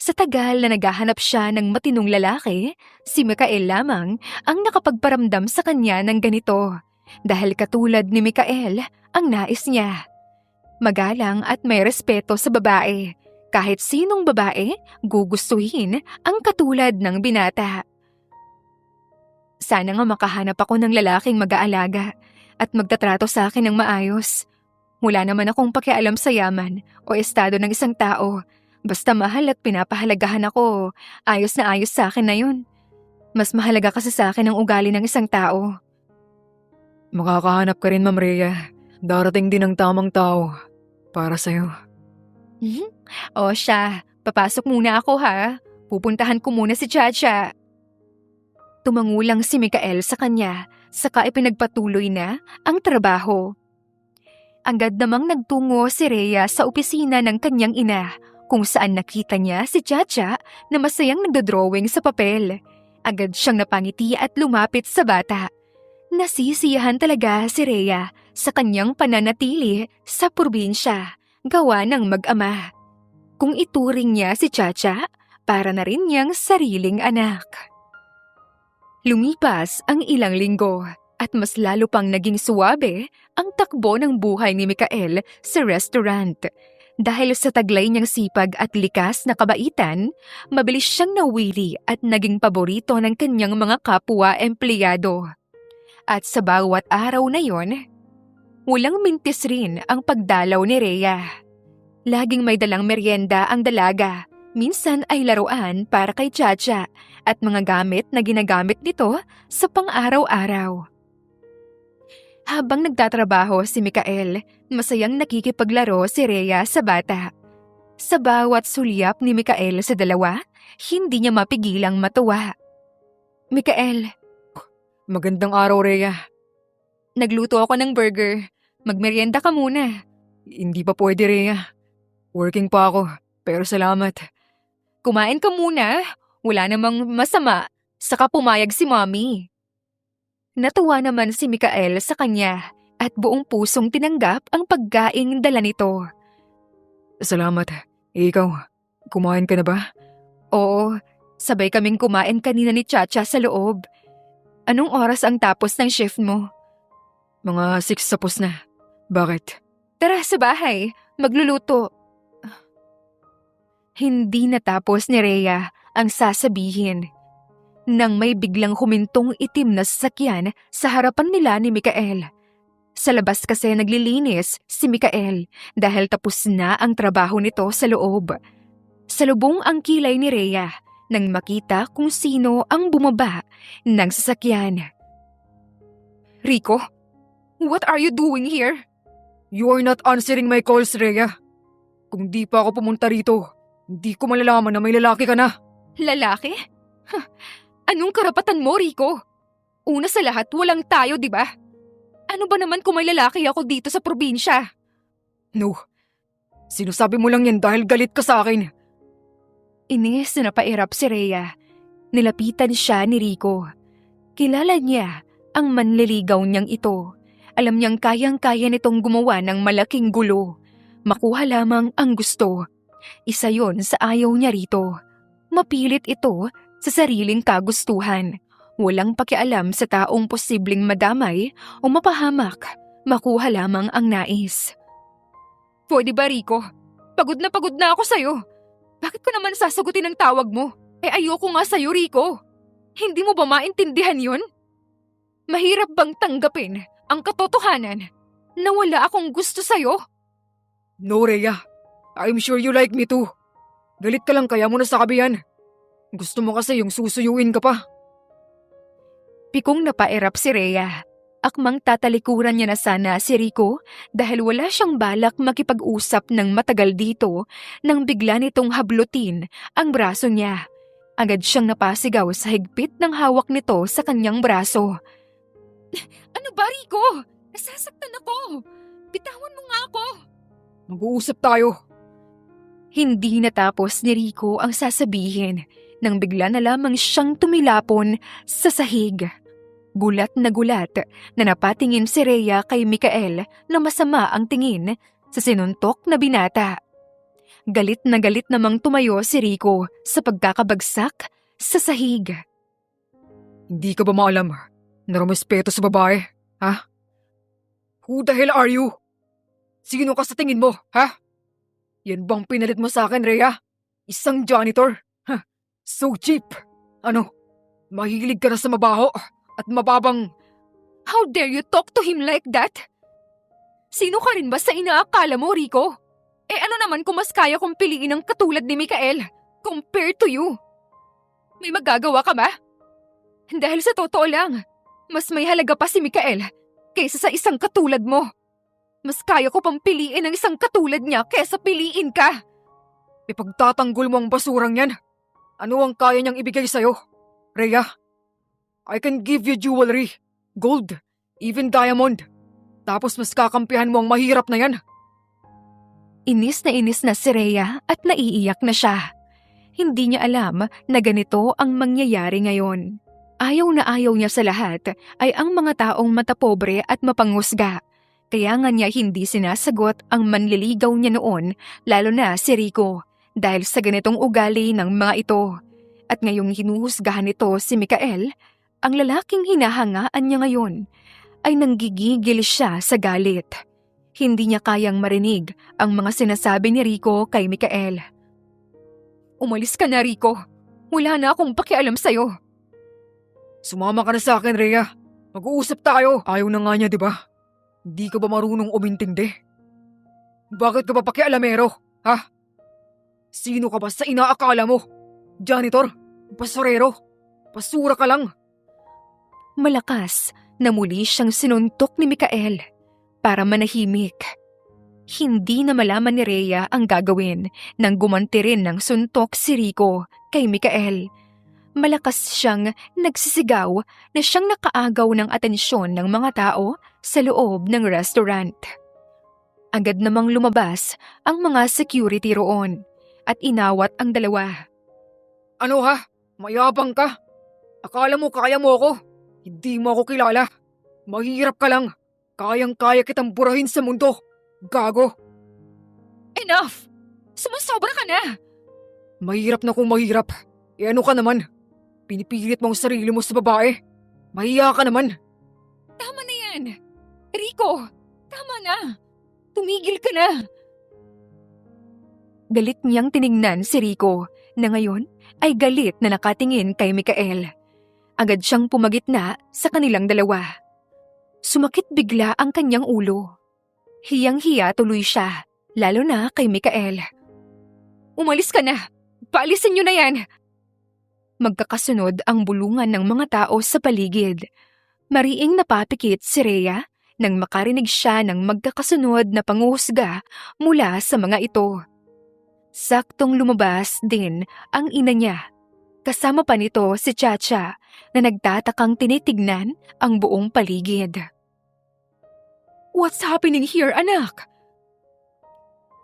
Sa tagal na naghahanap siya ng matinong lalaki, si Mikael lamang ang nakapagparamdam sa kanya ng ganito. Dahil katulad ni Mikael, ang nais niya. Magalang at may respeto sa babae. Kahit sinong babae, gugustuhin ang katulad ng binata. Sana nga makahanap ako ng lalaking mag-aalaga at magtatrato sa akin ng maayos. Wala naman akong pakialam sa yaman o estado ng isang tao. Basta mahal at pinapahalagahan ako, ayos na ayos sa akin na yun. Mas mahalaga kasi sa akin ang ugali ng isang tao. Makakahanap ka rin, Ma'am Rhea. Darating din ang tamang tao para sa'yo. O siya, papasok muna ako ha. Pupuntahan ko muna si Chacha. Tumangulang si Mikael sa kanya, saka ipinagpatuloy na ang trabaho. Agad namang nagtungo si Rhea sa opisina ng kanyang ina, kung saan nakita niya si Chacha na masayang nagdodrawing sa papel. Agad siyang napangiti at lumapit sa bata. Nasisiyahan talaga si Rhea sa kanyang pananatili sa probinsya, gawa ng mag-ama. Kung ituring niya si Chacha, para na rin niyang sariling anak. Lumipas ang ilang linggo at mas lalo pang naging suwabe ang takbo ng buhay ni Mikael sa restaurant. Dahil sa taglay niyang sipag at likas na kabaitan, mabilis siyang nawili at naging paborito ng kanyang mga kapwa-empleyado. At sa bawat araw na yon, walang mintis rin ang pagdalaw ni Rhea. Laging may dalang merienda ang dalaga, minsan ay laruan para kay Chacha at mga gamit na ginagamit nito sa pang-araw-araw. Habang nagtatrabaho si Mikael, masayang nakikipaglaro si Rhea sa bata. Sa bawat sulyap ni Mikael sa dalawa, hindi niya mapigilang matuwa. Mikael, Magandang araw, Rhea. nagluto ako ng burger. Magmerienda ka muna. Hindi pa pwede, Rhea. Working pa ako, pero salamat. Kumain ka muna. Wala namang masama. Saka pumayag si Mommy. Natuwa naman si Mikael sa kanya at buong pusong tinanggap ang pagkaing dala nito. Salamat. Ikaw, kumain ka na ba? Oo, sabay kaming kumain kanina ni Chacha sa loob. Anong oras ang tapos ng shift mo? Mga 6 tapos na. Bakit? Tara sa bahay, magluluto. Hindi natapos ni Rhea ang sasabihin nang may biglang humintong itim na sasakyan sa harapan nila ni Mikael. Sa labas kasi naglilinis si Mikael dahil tapos na ang trabaho nito sa loob. Salubong ang kilay ni Rhea nang makita kung sino ang bumaba ng sasakyan. Rico, what are you doing here? You are not answering my calls, Rhea. Kung di pa ako pumunta rito, hindi ko malalaman na may lalaki ka na. Lalaki? Anong karapatan mo, Rico? Una sa lahat, walang tayo, di ba? Ano ba naman kung may lalaki ako dito sa probinsya? No. Sinasabi mo lang yan dahil galit ka sa akin. Inis na napairap si Rhea. Nilapitan siya ni Rico. Kilala niya ang manliligaw niyang ito. Alam niyang kayang-kaya nitong gumawa ng malaking gulo. Makuha lamang ang gusto. Isa yon sa ayaw niya rito. Mapilit ito sa sariling kagustuhan. Walang pakialam sa taong posibleng madamay o mapahamak. Makuha lamang ang nais. Pwede ba, Rico? Pagod na ako sa'yo. Bakit ko naman sasagutin ang tawag mo? Ayoko nga sa'yo, Rico. Hindi mo ba maintindihan yun? Mahirap bang tanggapin ang katotohanan na wala akong gusto sa'yo? No, Rhea. I'm sure you like me too. Galit ka lang kaya mo nasabi yan. Gusto mo kasi yung susuyuin ka pa. Pikong napairap si Rhea. Akmang tatalikuran niya na sana si Rico dahil wala siyang balak makipag-usap ng matagal dito nang bigla nitong hablutin ang braso niya. Agad siyang napasigaw sa higpit ng hawak nito sa kanyang braso. Ano ba, Rico? Nasasaktan ako. Bitawan mo nga ako. Mag-uusap tayo. Hindi natapos ni Rico ang sasabihin nang bigla na lamang siyang tumilapon sa sahig. Gulat na napatingin si Rhea kay Mikael na masama ang tingin sa sinuntok na binata. Galit namang tumayo si Rico sa pagkakabagsak sa sahig. Hindi ka ba maalam na rumespeto sa babae, ha? Who the hell are you? Sino ka sa tingin mo, ha? Yan bang pinalit mo sa akin, Rhea? Isang janitor? So cheap. Ano, mahilig ka na sa mabaho at mababang... How dare you talk to him like that? Sino ka rin ba sa inaakala mo, Rico? Ano naman kung mas kaya kong piliin ang katulad ni Mikael compared to you? May magagawa ka ba? Dahil sa totoo lang, mas may halaga pa si Mikael kaysa sa isang katulad mo. Mas kaya ko pang piliin ang isang katulad niya kaysa piliin ka. Ipagtatanggol mo ang basurang yan. Ano ang kaya niyang ibigay sa'yo, Rhea? I can give you jewelry, gold, even diamond. Tapos mas kakampihan mo ang mahirap na yan. Inis na si Rhea at naiiyak na siya. Hindi niya alam na ganito ang mangyayari ngayon. Ayaw na ayaw niya sa lahat ay ang mga taong matapobre at mapanghusga. Kaya nga niya hindi sinasagot ang manliligaw niya noon, lalo na si Rico, dahil sa ganitong ugali ng mga ito. At ngayong hinuhusgahan nito si Mikael, ang lalaking hinahangaan niya ngayon, ay nanggigigil siya sa galit. Hindi niya kayang marinig ang mga sinasabi ni Rico kay Mikael. Umalis ka na, Rico. Wala na akong pakialam sa'yo. Sumama ka na sa akin, Rhea. Mag-uusap tayo. Ayaw na nga niya, di ba? Hindi ka ba marunong umintindi? Bakit ka ba pakialamero, ha? Sino ka ba sa inaakala mo? Janitor? Basurero? Basura ka lang? Malakas na muli siyang sinuntok ni Mikael para manahimik. Hindi na malaman ni Rhea ang gagawin nang gumanti rin ng suntok si Rico kay Mikael. Malakas siyang nagsisigaw na siyang nakaagaw ng atensyon ng mga tao sa loob ng restaurant. Agad namang lumabas ang mga security roon at inawat ang dalawa. Ano ha? Mayabang ka? Akala mo kaya mo ako? Hindi mo ako kilala. Mahirap ka lang. Kayang-kaya kitang burahin sa mundo. Gago. Enough! Sumusobra ka na! Mahirap na kung mahirap. Ano ka naman? Pinipilit mo ang sarili mo sa babae. Mahiya ka naman. Tama na yan! Rico! Tama na! Tumigil ka na! Galit niyang tiningnan si Rico na ngayon ay galit na nakatingin kay Mikael. Agad siyang pumagitna sa kanilang dalawa. Sumakit bigla ang kanyang ulo. Hiyang-hiya tuloy siya, lalo na kay Mikael. Umalis ka na! Paalisin niyo na yan! Magkakasunod ang bulungan ng mga tao sa paligid. Mariing napapikit si Rhea nang makarinig siya ng magkakasunod na panguhusga mula sa mga ito. Saktong lumabas din ang ina niya. Kasama pa nito si Chacha na nagtatakang tinitignan ang buong paligid. What's happening here, anak?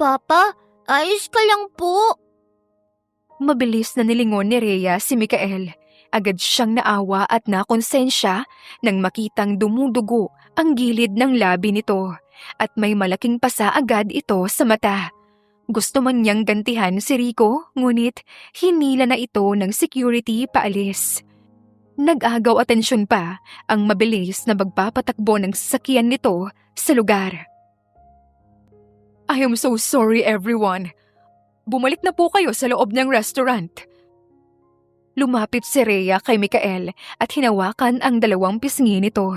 Papa, ayos ka lang po. Mabilis na nilingon ni Rhea si Mikael. Agad siyang naawa at nakonsensya nang makitang dumudugo ang gilid ng labi nito at may malaking pasa agad ito sa mata. Gusto man niyang gantihan si Rico, ngunit hinila na ito ng security paalis. Nag-agaw atensyon pa ang mabilis na magpapatakbo ng sasakyan nito sa lugar. I am so sorry everyone. Bumalik na po kayo sa loob ng restaurant. Lumapit si Rhea kay Mikael at hinawakan ang dalawang pisngi nito.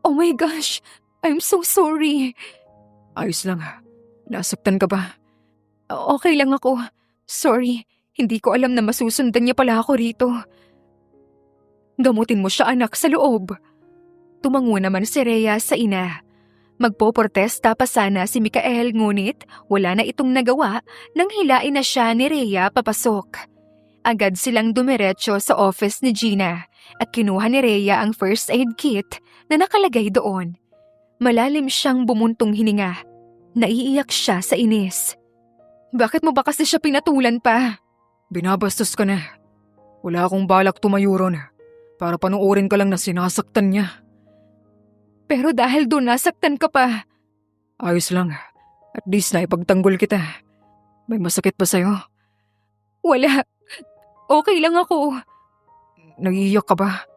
Oh my gosh, I'm so sorry. Ayos lang. Nasaktan ka ba? Okay lang ako. Sorry, hindi ko alam na masusundan niya pala ako rito. Gamutin mo siya anak sa loob. Tumango naman si Rhea sa ina. Magpoprotesta pa sana si Mikael ngunit wala na itong nagawa nang hilain na siya ni Rhea papasok. Agad silang dumiretso sa office ni Gina at kinuha ni Rhea ang first aid kit na nakalagay doon. Malalim siyang bumuntong hininga. Naiiyak siya sa inis. Bakit mo ba kasi siya pinatulan pa? Binabastos ka na. Wala akong balak tumayo ron para panuorin ka lang na sinasaktan niya. Pero dahil doon nasaktan ka pa. Ayos lang. At least na ipagtanggol kita. May masakit pa sa'yo? Wala. Okay lang ako. Naiiyak ka ba?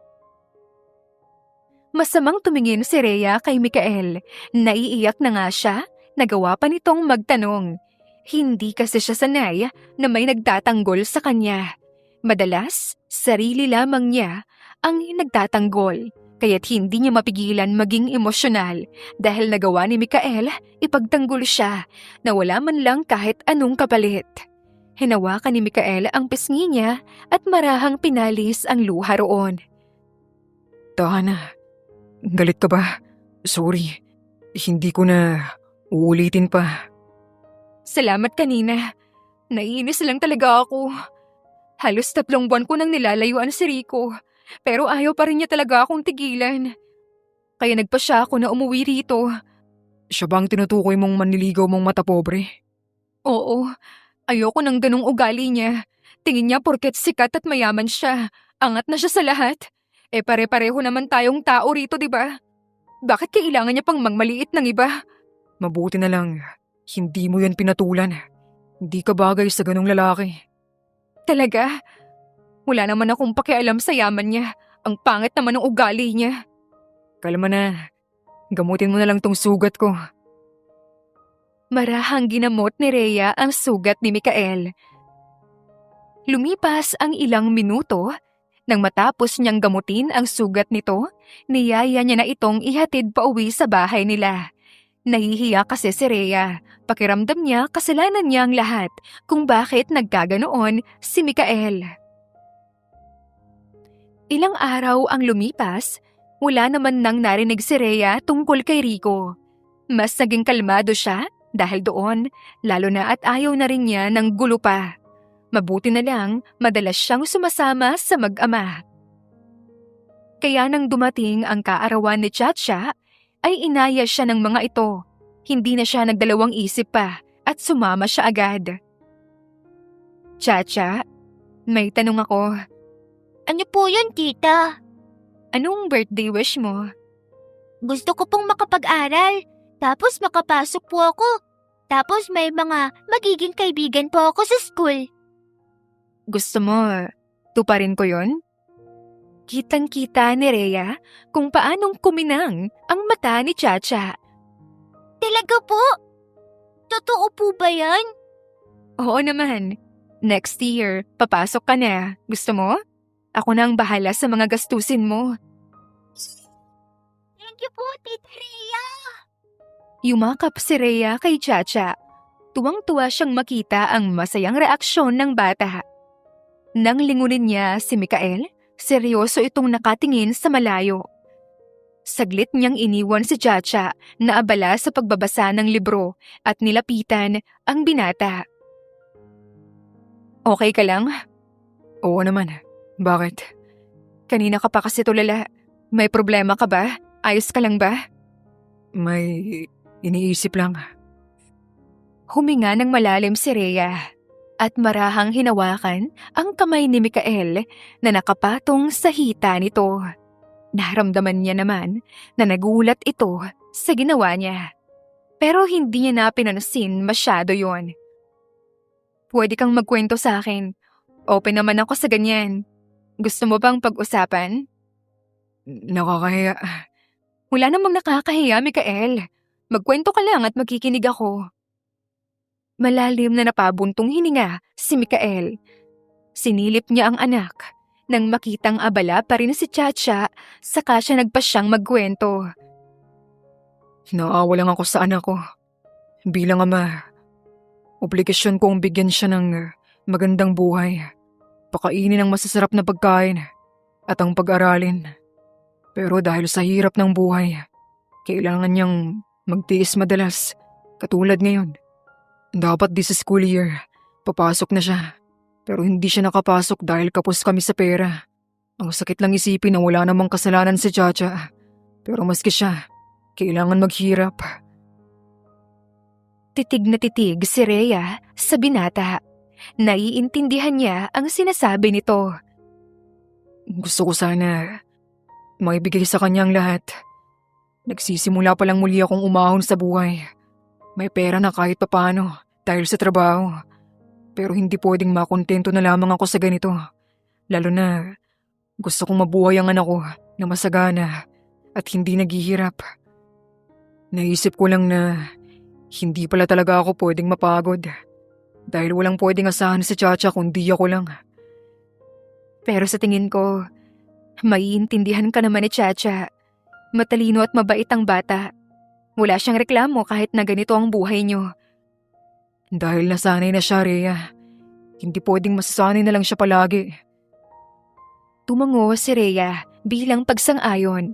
Masamang tumingin si Rhea kay Mikael. Naiiyak na nga siya. Nagawa pa nitong magtanong. Hindi kasi siya sanay na may nagtatanggol sa kanya. Madalas, sarili lamang niya ang nagtatanggol. Kaya't hindi niya mapigilan maging emosyonal dahil nagawa ni Mikael ipagtanggol siya na wala man lang kahit anong kapalit. Hinawakan ni Mikael ang pisngi niya at marahang pinalis ang luha roon. Tahana, galit ka ba? Sorry, hindi ko na uulitin pa. Salamat kanina. Naiinis lang talaga ako. Halos 3 buwan ko nang nilalayuan si Rico, pero ayaw pa rin niya talaga akong tigilan. Kaya nagpa siya ako na umuwi rito. Siya bang tinutukoy mong manliligaw mong mata pobre? Oo, ayoko ng ganong ugali niya. Tingin niya porket sikat at mayaman siya, angat na siya sa lahat. Pare-pareho naman tayong tao rito, di ba? Bakit kailangan niya pang mangmaliit ng iba? Mabuti na lang, hindi mo yan pinatulan. Hindi ka bagay sa ganong lalaki. Talaga? Wala naman akong pakialam sa yaman niya. Ang pangit naman ng ugali niya. Kalma na. Gamutin mo na lang tong sugat ko. Marahang ginamot ni Rhea ang sugat ni Mikael. Lumipas ang ilang minuto. Nang matapos niyang gamutin ang sugat nito, niyaya niya na itong ihatid pa uwi sa bahay nila. Nahihiya kasi si Rhea. Pakiramdam niya kasalanan niya ang lahat kung bakit nagkaganoon si Mikael. Ilang araw ang lumipas, wala naman nang narinig si Rhea tungkol kay Rico. Mas naging kalmado siya dahil doon, lalo na at ayaw na rin niya ng gulo pa. Mabuti na lang, madalas siyang sumasama sa mag-ama. Kaya nang dumating ang kaarawan ni Chacha, ay inaya siya ng mga ito. Hindi na siya nagdalawang isip pa at sumama siya agad. Chacha, may tanong ako. Ano po yun, tita? Anong birthday wish mo? Gusto ko pong makapag-aral. Tapos makapasok po ako. Tapos may mga magiging kaibigan po ako sa school. Gusto mo, tuparin ko yon? Kitang-kita ni Rhea kung paanong kuminang ang mata ni Chacha. Talaga po? Totoo po ba yan? Oo naman. Next year, papasok ka na. Gusto mo? Ako na ang bahala sa mga gastusin mo. Thank you po, Tita Rhea. Yumakap si Rhea kay Chacha. Tuwang-tuwa siyang makita ang masayang reaksyon ng bata. Nang lingunin niya si Mikael, seryoso itong nakatingin sa malayo. Saglit niyang iniwan si Chacha na abala sa pagbabasa ng libro at nilapitan ang binata. Okay ka lang? Oo naman. Bakit? Kanina ka pa kasi tulala. May problema ka ba? Ayos ka lang ba? May iniisip lang. Huminga ng malalim si Rhea at marahang hinawakan ang kamay ni Mikael na nakapatong sa hita nito. Naramdaman niya naman na nagulat ito sa ginawa niya. Pero hindi niya na pinansin masyado yon. Pwede kang magkwento sa akin. Open naman ako sa ganyan. Gusto mo bang pag-usapan? Nakakahiya. Wala namang nakakahiya, Mikael. Magkwento ka lang at magkikinig ako. Malalim na napabuntong hininga si Mikael. Sinilip niya ang anak. Nang makitang abala pa rin si Chacha, saka siya nagpasyang magkwento. Naawa lang ako sa anak ko. Bilang ama, obligasyon kong bigyan siya ng magandang buhay. Pakainin ng masasarap na pagkain at ang pag-aralin. Pero dahil sa hirap ng buhay, kailangan niyang magtiis madalas, katulad ngayon. Dapat this school year, papasok na siya. Pero hindi siya nakapasok dahil kapos kami sa pera. Ang sakit lang isipin na wala namang kasalanan si Chacha. Pero maski siya, kailangan maghirap. Titig na titig si Rhea sa binata. Naiintindihan niya ang sinasabi nito. Gusto ko sana maibigay sa kanya ang lahat. Nagsisimula pa lang muli akong umahon sa buhay. May pera na kahit papaano dahil sa trabaho. Pero hindi pwedeng makontento na lamang ako sa ganito. Lalo na gusto kong mabuhay ang anak ko na masagana at hindi naghihirap. Naisip ko lang na hindi pala talaga ako pwedeng mapagod. Dahil walang pwedeng asahan si Chacha kundi ako lang. Pero sa tingin ko, maiintindihan ka naman ni Chacha. Matalino at mabait ang bata. Wala siyang reklamo kahit na ganito ang buhay niyo. Dahil nasanay na siya, Rhea. Hindi pwedeng masasanay na lang siya palagi. Tumango si Rhea bilang pagsang-ayon.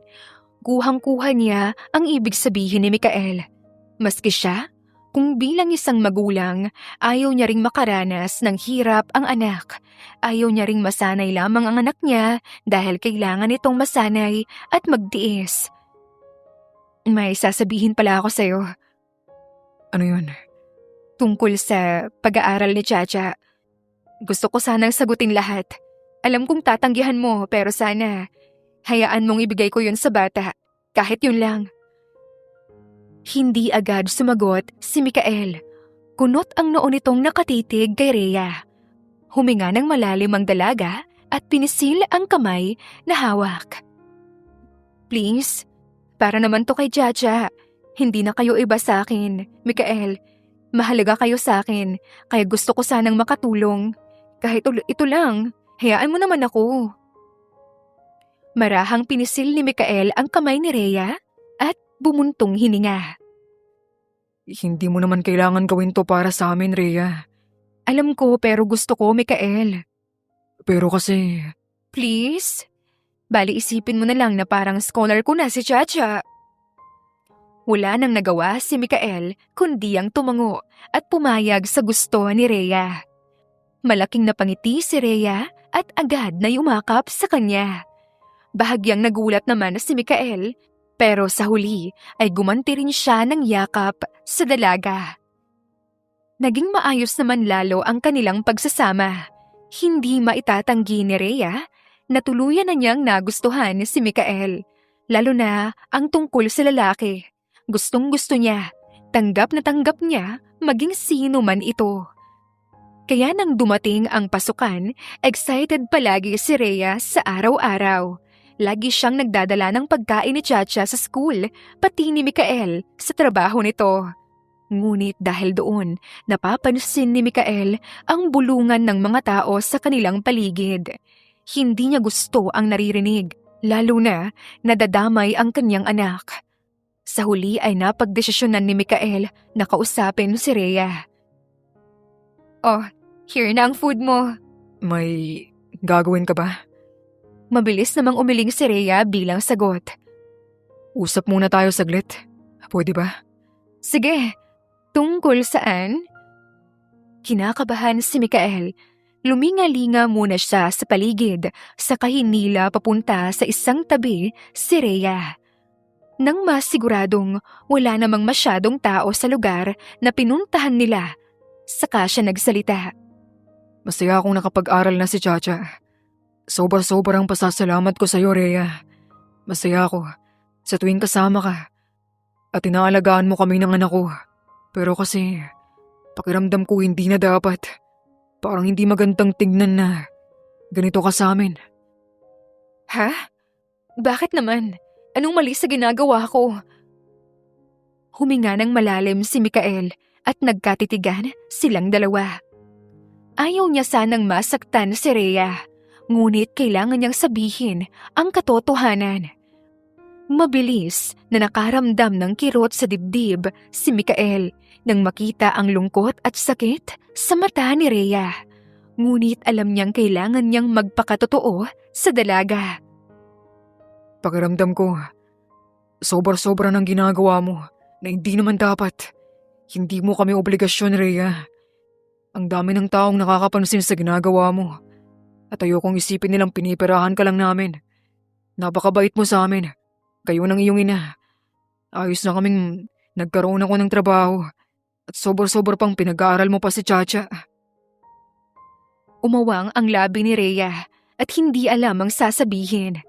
Kuhang-kuha niya ang ibig sabihin ni Mikael. Maski siya, kung bilang isang magulang, ayaw niya ring makaranas ng hirap ang anak. Ayaw niya ring masanay lamang ang anak niya dahil kailangan itong masanay at magtiis. May sasabihin pala ako sa'yo. Ano yun? Tungkol sa pag-aaral ni Chacha. Gusto ko sanang sagutin lahat. Alam kong tatanggihan mo pero sana hayaan mong ibigay ko yun sa bata. Kahit yun lang. Hindi agad sumagot si Mikael. Kunot ang noo nitong nakatitig kay Rhea. Huminga ng malalim ang dalaga at pinisil ang kamay na hawak. Please, para naman to kay Chacha. Hindi na kayo iba sa akin, Mikael. Mahalaga kayo sa akin, kaya gusto ko sanang makatulong. Kahit ito lang, hayaan mo naman ako. Marahang pinisil ni Mikael ang kamay ni Rhea at bumuntong hininga. Hindi mo naman kailangan gawin to para sa amin, Rhea. Alam ko pero gusto ko, Mikael. Pero kasi... Please? Bali isipin mo na lang na parang scholar ko na si Chacha. Wala nang nagawa si Mikael kundi ang tumango at pumayag sa gusto ni Rhea. Malaking napangiti si Rhea at agad na yumakap sa kanya. Bahagyang nagulat naman si Mikael pero sa huli ay gumanti rin siya ng yakap sa dalaga. Naging maayos naman lalo ang kanilang pagsasama. Hindi maitatanggi ni Rhea na tuluyan na niyang nagustuhan si Mikael, lalo na ang tungkol sa lalaki. Gustong-gusto niya, tanggap na tanggap niya maging sino man ito. Kaya nang dumating ang pasukan, excited palagi si Rhea sa araw-araw. Lagi siyang nagdadala ng pagkain ni Chacha sa school, pati ni Mikael sa trabaho nito. Ngunit dahil doon, napapansin ni Mikael ang bulungan ng mga tao sa kanilang paligid. Hindi niya gusto ang naririnig, lalo na nadadamay ang kanyang anak. Sa huli ay napagdesisyonan ni Mikael na kausapin si Rhea. Oh, here na ang food mo. May gagawin ka ba? Mabilis namang umiling si Rhea bilang sagot. Usap muna tayo saglit. Pwede ba? Sige, tungkol saan? Kinakabahan si Mikael. Luminga-linga muna siya sa paligid, saka hinila papunta sa isang tabi si Rhea. Nang masiguradong wala namang masyadong tao sa lugar na pinuntahan nila, saka siya nagsalita. Masaya akong nakapag-aral na si Chacha. Sobrang pasasalamat ko sa iyo, Rhea. Masaya ako sa tuwing kasama ka at inaalagaan mo kami ng anak ko. Pero kasi, pakiramdam ko hindi na dapat. Parang hindi magandang tignan na ganito ka sa amin. Ha? Bakit naman? Anong mali sa ginagawa ko? Huminga ng malalim si Mikael at nagkatitigan silang dalawa. Ayaw niya sanang masaktan si Rhea, ngunit kailangan niyang sabihin ang katotohanan. Mabilis na nakaramdam ng kirot sa dibdib si Mikael nang makita ang lungkot at sakit sa mata ni Rhea. Ngunit alam niyang kailangan niyang magpakatotoo sa dalaga. Pakiramdam ko, sobra ng ginagawa mo na hindi naman dapat. Hindi mo kami obligasyon, Rhea. Ang dami ng taong nakakapansin sa ginagawa mo. At ayokong isipin nilang pinipirahan ka lang namin. Napakabait mo sa amin. Kayo ng iyong ina. Ayos na kaming nagkaroon ako ng trabaho. At sobra pang pinag-aaral mo pa si Chacha. Umawang ang labi ni Rhea at hindi alam ang sasabihin.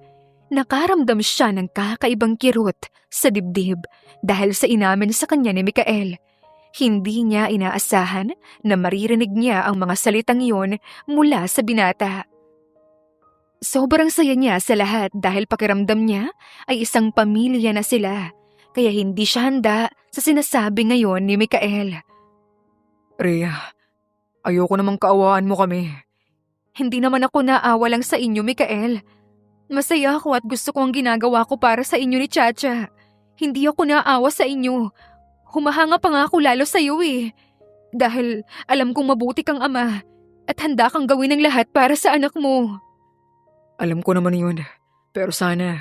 Nakaramdam siya ng kakaibang kirot sa dibdib dahil sa inamin sa kanya ni Mikael. Hindi niya inaasahan na maririnig niya ang mga salitang iyon mula sa binata. Sobrang saya niya sa lahat dahil pakiramdam niya ay isang pamilya na sila, kaya hindi siya handa sa sinasabi ngayon ni Mikael. Rhea, ayoko namang kaawaan mo kami. Hindi naman ako naawa lang sa inyo, Mikael. Masaya ako at gusto ko ang ginagawa ko para sa inyo ni Chacha. Hindi ako naawa sa inyo. Humahanga pa nga ako lalo sa iyo eh. Dahil alam kong mabuti kang ama at handa kang gawin ang lahat para sa anak mo. Alam ko naman yun. Pero sana,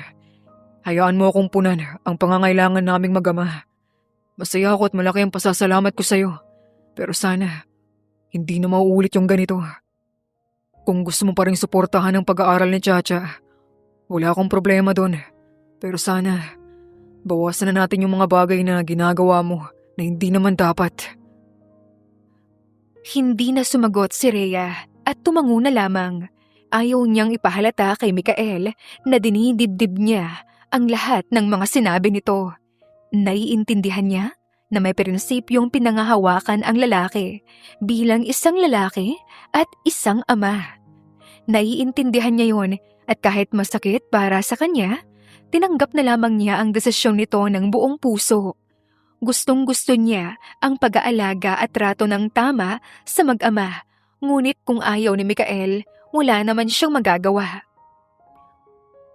hayaan mo akong punan ang pangangailangan naming mag-ama. Masaya ako at malaki ang pasasalamat ko sa'yo. Pero sana, hindi na mauulit yung ganito. Kung gusto mo pa rin suportahan ang pag-aaral ni Chacha, wala akong problema doon. Pero sana, bawasan na natin yung mga bagay na ginagawa mo na hindi naman dapat. Hindi na sumagot si Rhea at tumango na lamang. Ayaw niyang ipahalata kay Mikael na dinidibdib niya ang lahat ng mga sinabi nito. Naiintindihan niya na may prinsipyong pinangahawakan ang lalaki bilang isang lalaki at isang ama. Naiintindihan niya yon at kahit masakit para sa kanya, tinanggap na lamang niya ang desisyon nito ng buong puso. Gustong-gusto niya ang pag-aalaga at trato ng tama sa mag-ama, ngunit kung ayaw ni Mikael, wala naman siyang magagawa.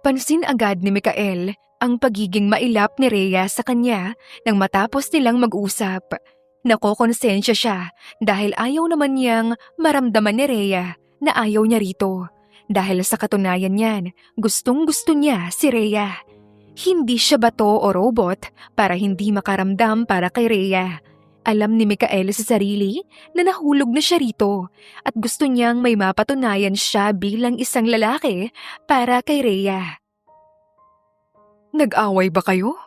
Pansin agad ni Mikael ang pagiging mailap ni Rhea sa kanya nang matapos nilang mag-usap. Nakokonsensya siya dahil ayaw naman niyang maramdaman ni Rhea na ayaw niya rito. Dahil sa katunayan niyan, gustong-gusto niya si Rhea. Hindi siya bato o robot para hindi makaramdam para kay Rhea. Alam ni Mikael sa sarili na nahulog na siya rito at gusto niyang may mapatunayan siya bilang isang lalaki para kay Rhea. Nag-away ba kayo?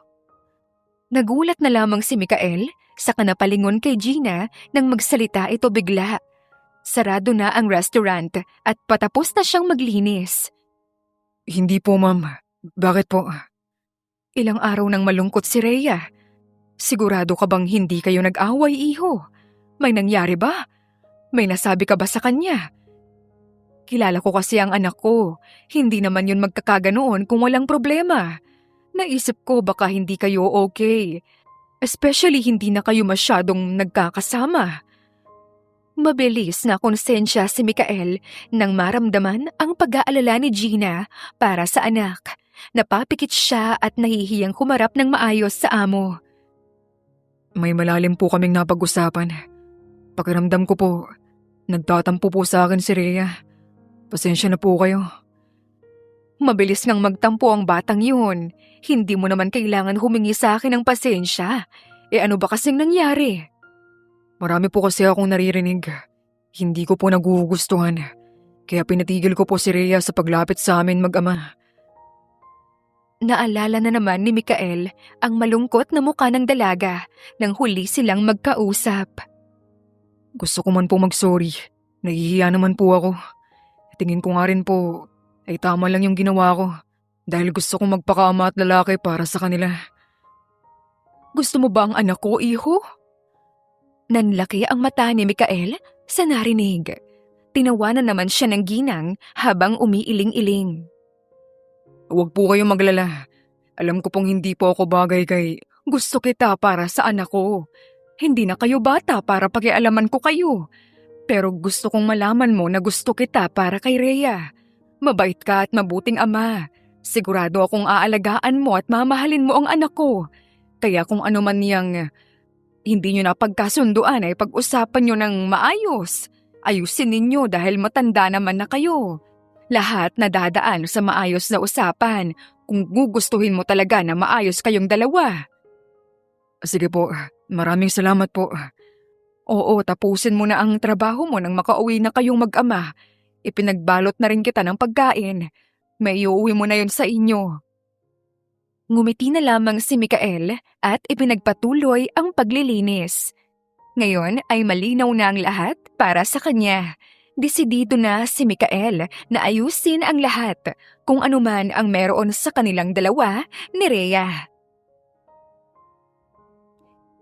Nagulat na lamang si Mikael sa kanapalingon kay Gina nang magsalita ito bigla. Sarado na ang restaurant at patapos na siyang maglinis. Hindi po, ma'am. Bakit po? Ilang araw nang malungkot si Rhea. Sigurado ka bang hindi kayo nag-away, iho? May nangyari ba? May nasabi ka ba sa kanya? Kilala ko kasi ang anak ko. Hindi naman yun magkakaganoon kung walang problema. Naisip ko baka hindi kayo okay. Especially hindi na kayo masyadong nagkakasama. Mabilis na konsensya si Mikael nang maramdaman ang pag-aalala ni Gina para sa anak. Napapikit siya at nahihiyang humarap ng maayos sa amo. May malalim po kaming napag-usapan. Pakiramdam ko po, nagtatampo po sa akin si Rhea. Pasensya na po kayo. Mabilis ngang magtampo ang batang yun. Hindi mo naman kailangan humingi sa akin ng pasensya. Ano ba kasing nangyari? Marami po kasi akong naririnig. Hindi ko po nagugustuhan. Kaya pinatigil ko po si Rhea sa paglapit sa amin mag-ama. Naalala na naman ni Mikael ang malungkot na mukha ng dalaga nang huli silang magkausap. Gusto ko man po mag-sorry. Nahihiya naman po ako. Tingin ko nga rin po ay tama lang yung ginawa ko. Dahil gusto kong magpakaama at lalaki para sa kanila. Gusto mo ba ang anak ko, iho? Nanlaki ang mata ni Mikael sa narinig. Tinawanan naman siya ng ginang habang umiiling-iling. Huwag po kayong maglala. Alam ko pong hindi po ako bagay kay Gusto kita para sa anak ko. Hindi na kayo bata para pakialaman ko kayo. Pero gusto kong malaman mo na gusto kita para kay Rhea. Mabait ka at mabuting ama. Sigurado akong aalagaan mo at mamahalin mo ang anak ko. Kaya kung ano man niyang hindi nyo napagkasunduan ay pag-usapan nyo ng maayos. Ayusin ninyo dahil matanda naman na kayo. Lahat na dadaan sa maayos na usapan kung gugustuhin mo talaga na maayos kayong dalawa. Sige po, maraming salamat po. Oo, tapusin mo na ang trabaho mo nang makauwi na kayong mag-ama. Ipinagbalot na rin kita ng pagkain. May iuwi mo na yun sa inyo. Ngumiti na lamang si Mikael at ipinagpatuloy ang paglilinis. Ngayon ay malinaw na ang lahat para sa kanya. Desidido na si Mikael na ayusin ang lahat kung anuman ang meron sa kanilang dalawa ni Rhea.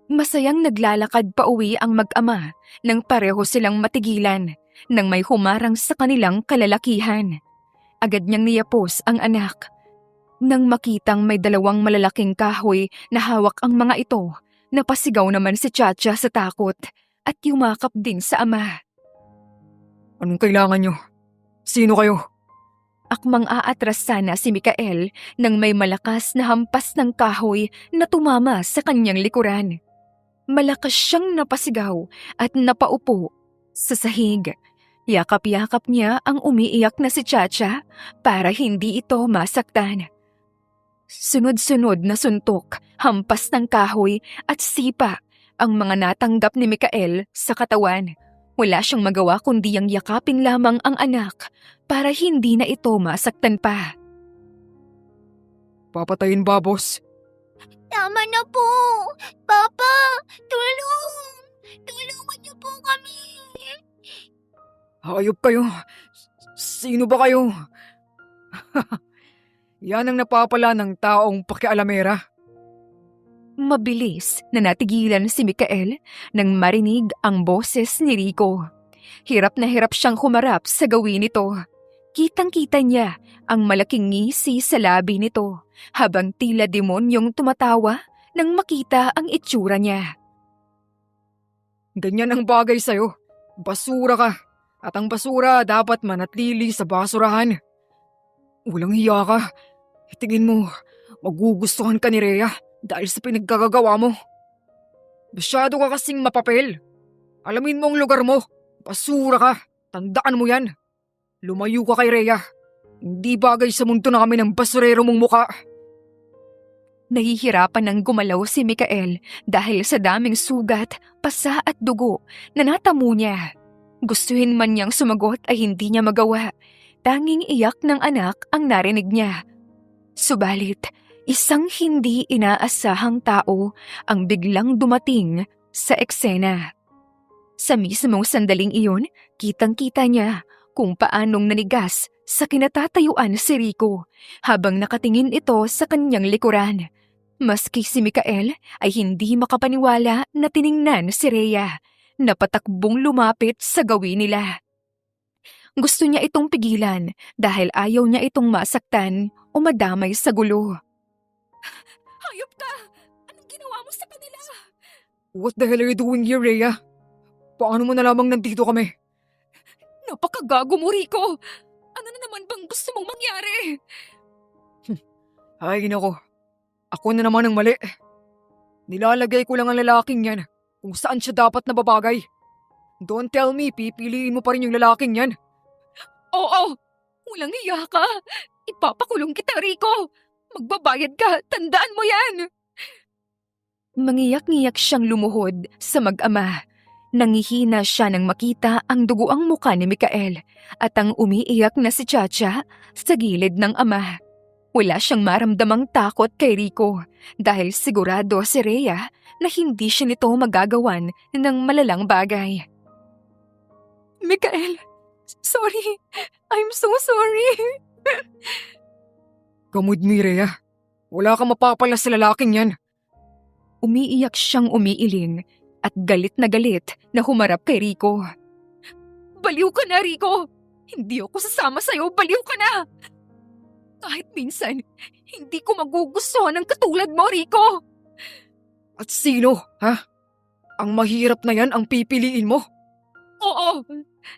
Masayang naglalakad pa uwi ang mag-ama nang pareho silang matigilan nang may humarang sa kanilang kalalakihan. Agad niyang niyapos ang anak. Nang makitang may dalawang malalaking kahoy na hawak ang mga ito, napasigaw naman si Chacha sa takot at yumakap din sa ama. Anong kailangan nyo? Sino kayo? Akmang aatras sana si Mikael nang may malakas na hampas ng kahoy na tumama sa kanyang likuran. Malakas siyang napasigaw at napaupo sa sahig. Yakap-yakap niya ang umiiyak na si Chacha para hindi ito masaktan. Sunod-sunod na suntok, hampas ng kahoy at sipa ang mga natanggap ni Mikael sa katawan. Wala siyang magawa kundi ang yakapin lamang ang anak para hindi na ito masaktan pa. Papatayin ba, boss? Tama na po! Papa! Tulong! Tulungan niyo po kami! Hayop kayo! Sino ba kayo? Yan ang napapala ng taong pakialamera. Mabilis na natigilan si Mikael nang marinig ang boses ni Rico. Hirap na hirap siyang humarap sa gawin nito. Kitang-kita niya ang malaking ngisi sa labi nito habang tila demonyong tumatawa nang makita ang itsura niya. Ganyan ang bagay sa'yo. Basura ka. At ang basura dapat manatili sa basurahan. Walang hiya ka. Tingin mo, magugustuhan ka ni Rhea dahil sa pinagkagagawa mo. Masyado ka kasing mapapel. Alamin mo ang lugar mo. Basura ka. Tandaan mo yan. Lumayo ka kay Rhea. Hindi bagay sa mundo na kami ng basurero mong muka. Nahihirapan ng gumalaw si Mikael dahil sa daming sugat, pasa at dugo na natamo niya. Gustuhin man niyang sumagot ay hindi niya magawa. Tanging iyak ng anak ang narinig niya. Subalit, isang hindi inaasahang tao ang biglang dumating sa eksena. Sa mismong sandaling iyon, kitang-kita niya kung paanong nanigas sa kinatatayuan si Rico habang nakatingin ito sa kanyang likuran. Maski si Mikael ay hindi makapaniwala na tiningnan si Rhea na patakbong lumapit sa gawin nila. Gusto niya itong pigilan dahil ayaw niya itong masaktan o madamay sa gulo. Hayop ka! Anong ginawa mo sa kanila? What the hell are you doing here, Rhea? Paano mo na lamang nandito kami? Napakagago mo, Rico! Ano na naman bang gusto mong mangyari? Ay, nako. Ako na naman ang mali. Nilalagay ko lang ang lalaking yan kung saan siya dapat na babagay. Don't tell me, pipiliin mo pa rin yung lalaking yan. Oo! Walang hiya ka! Ipapakulong kita, Rico! Magbabayad ka! Tandaan mo yan! Mangiyak-ngiyak siyang lumuhod sa mag-ama. Nangihina siya nang makita ang duguang muka ni Mikael at ang umiiyak na si Chacha sa gilid ng ama. Wala siyang maramdamang takot kay Rico dahil sigurado si Rhea na hindi siya nito magagawan ng malalang bagay. Mikael, sorry. I'm so sorry. Gamod mo, Rhea. Wala kang mapapala sa lalaking yan. Umiiyak siyang umiiling at galit na humarap kay Rico. Baliw ka na, Rico! Hindi ako sasama sa'yo, baliw ka na! Kahit minsan, hindi ko magugustuhan ng katulad mo, Rico! At sino, ha? Ang mahirap na yan ang pipiliin mo? Oo,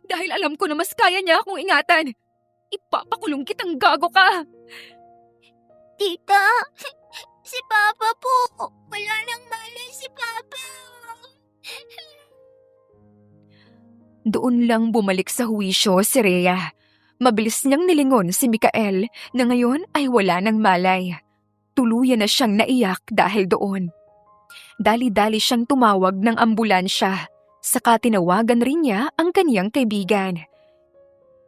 dahil alam ko na mas kaya niya akong ingatan. Ipapakulong kitang gago ka! Tita, si Papa po. Wala nang malay si Papa. Doon lang bumalik sa huwisyo si Rhea. Mabilis niyang nilingon si Mikael na ngayon ay wala ng malay. Tuluyan na siyang naiyak dahil doon. Dali-dali siyang tumawag ng ambulansya. Saka tinawagan rin niya ang kaniyang kaibigan.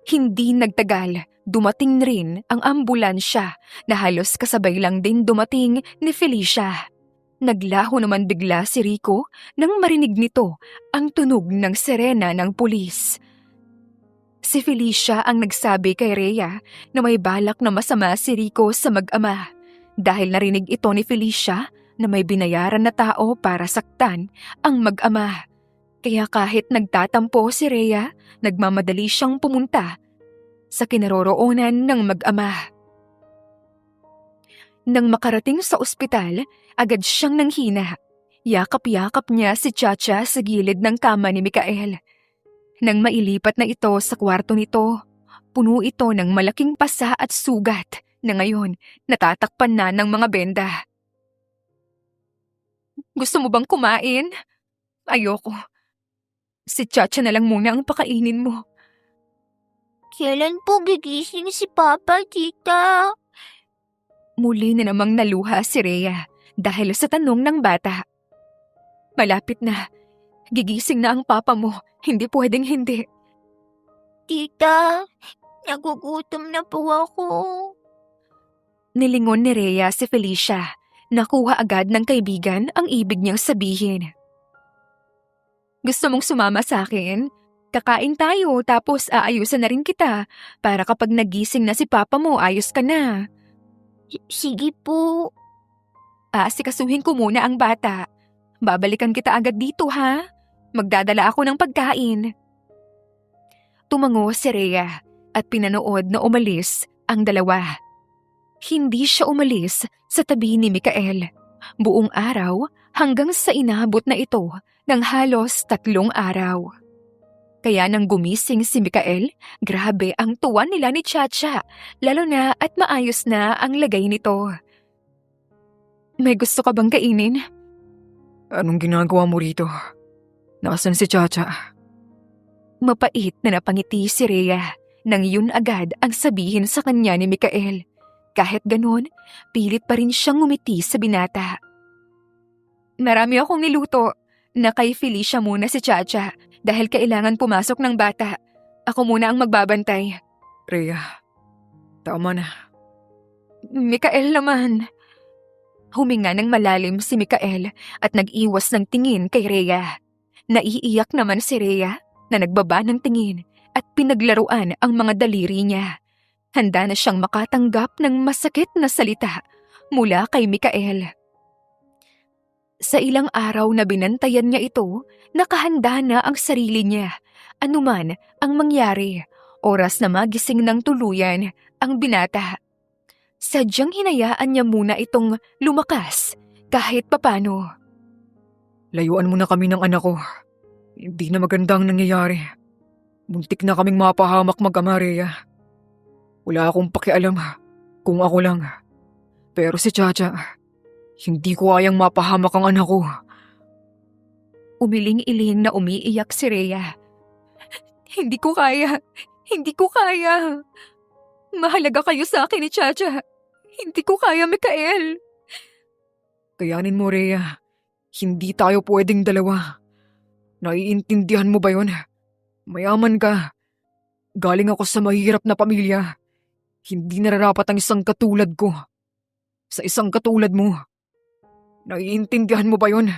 Hindi nagtagal, dumating rin ang ambulansya na halos kasabay lang din dumating ni Felicia. Naglaho naman bigla si Rico nang marinig nito ang tunog ng sirena ng pulis. Si Felicia ang nagsabi kay Rhea na may balak na masama si Rico sa mag-ama dahil narinig ito ni Felicia na may binayaran na tao para saktan ang mag-ama. Kaya kahit nagtatampo si Rhea, nagmamadali siyang pumunta sa kinaroroonan ng mag-ama. Nang makarating sa ospital, agad siyang nanghina. Yakap-yakap niya si Chacha sa gilid ng kama ni Mikael. Nang mailipat na ito sa kwarto nito, puno ito ng malaking pasa at sugat na ngayon natatakpan na ng mga benda. Gusto mo bang kumain? Ayoko. Si Chacha na lang muna ang pakainin mo. Kailan po gigising si Papa, Tita? Muli na namang naluha si Rhea dahil sa tanong ng bata. Malapit na. Gigising na ang papa mo. Hindi pwedeng hindi. Tita, nagugutom na po ako. Nilingon ni Rhea si Felicia. Nakuha agad ng kaibigan ang ibig niyang sabihin. Gusto mong sumama sa akin? Kakain tayo tapos aayusan na rin kita para kapag nagising na si papa mo ayos ka na. Sige po. Asikasuhin ko muna ang bata. Babalikan kita agad dito ha. Magdadala ako ng pagkain. Tumango si Rhea at pinanood na umalis ang dalawa. Hindi siya umalis sa tabi ni Mikael. Buong araw hanggang sa inabot na ito ng halos 3 araw. Kaya nang gumising si Mikael, grabe ang tuwa nila ni Chacha, lalo na at maayos na ang lagay nito. May gusto ka bang kainin? Anong ginagawa mo rito? Nasaan si Chacha? Mapait na napangiti si Rhea nang yun agad ang sabihin sa kanya ni Mikael. Kahit ganon, pilit pa rin siyang ngumiti sa binata. Marami akong niluto. Na kay Felicia muna si Chacha dahil kailangan pumasok ng bata. Ako muna ang magbabantay. Rhea, tama na. Mikael naman. Huminga ng malalim si Mikael at nag-iwas ng tingin kay Rhea. Naiiyak naman si Rhea na nagbaba ng tingin at pinaglaruan ang mga daliri niya. Handa na siyang makatanggap ng masakit na salita mula kay Mikael. Sa ilang araw na binantayan niya ito, nakahanda na ang sarili niya. Anuman ang mangyari, oras na magising ng tuluyan ang binata. Sadyang hinayaan niya muna itong lumakas kahit papano. Layuan mo na kami ng anak ko. Hindi na magandang nangyayari. Muntik na kaming mapahamak mag-ama, Rhea. Wala akong pakialam kung ako lang. Pero si Chacha, hindi ko kayang mapahamak ang anak ko. Umiling-iling na umiiyak si Rhea. Hindi ko kaya. Hindi ko kaya. Mahalaga kayo sa akin ni Chacha. Hindi ko kaya, Mikael. Kayanin mo, Rhea. Hindi tayo pwedeng dalawa. Naiintindihan mo ba yun? Mayaman ka. Galing ako sa mahirap na pamilya. Hindi nararapat ang isang katulad ko. Sa isang katulad mo. Naiintindihan mo ba yun?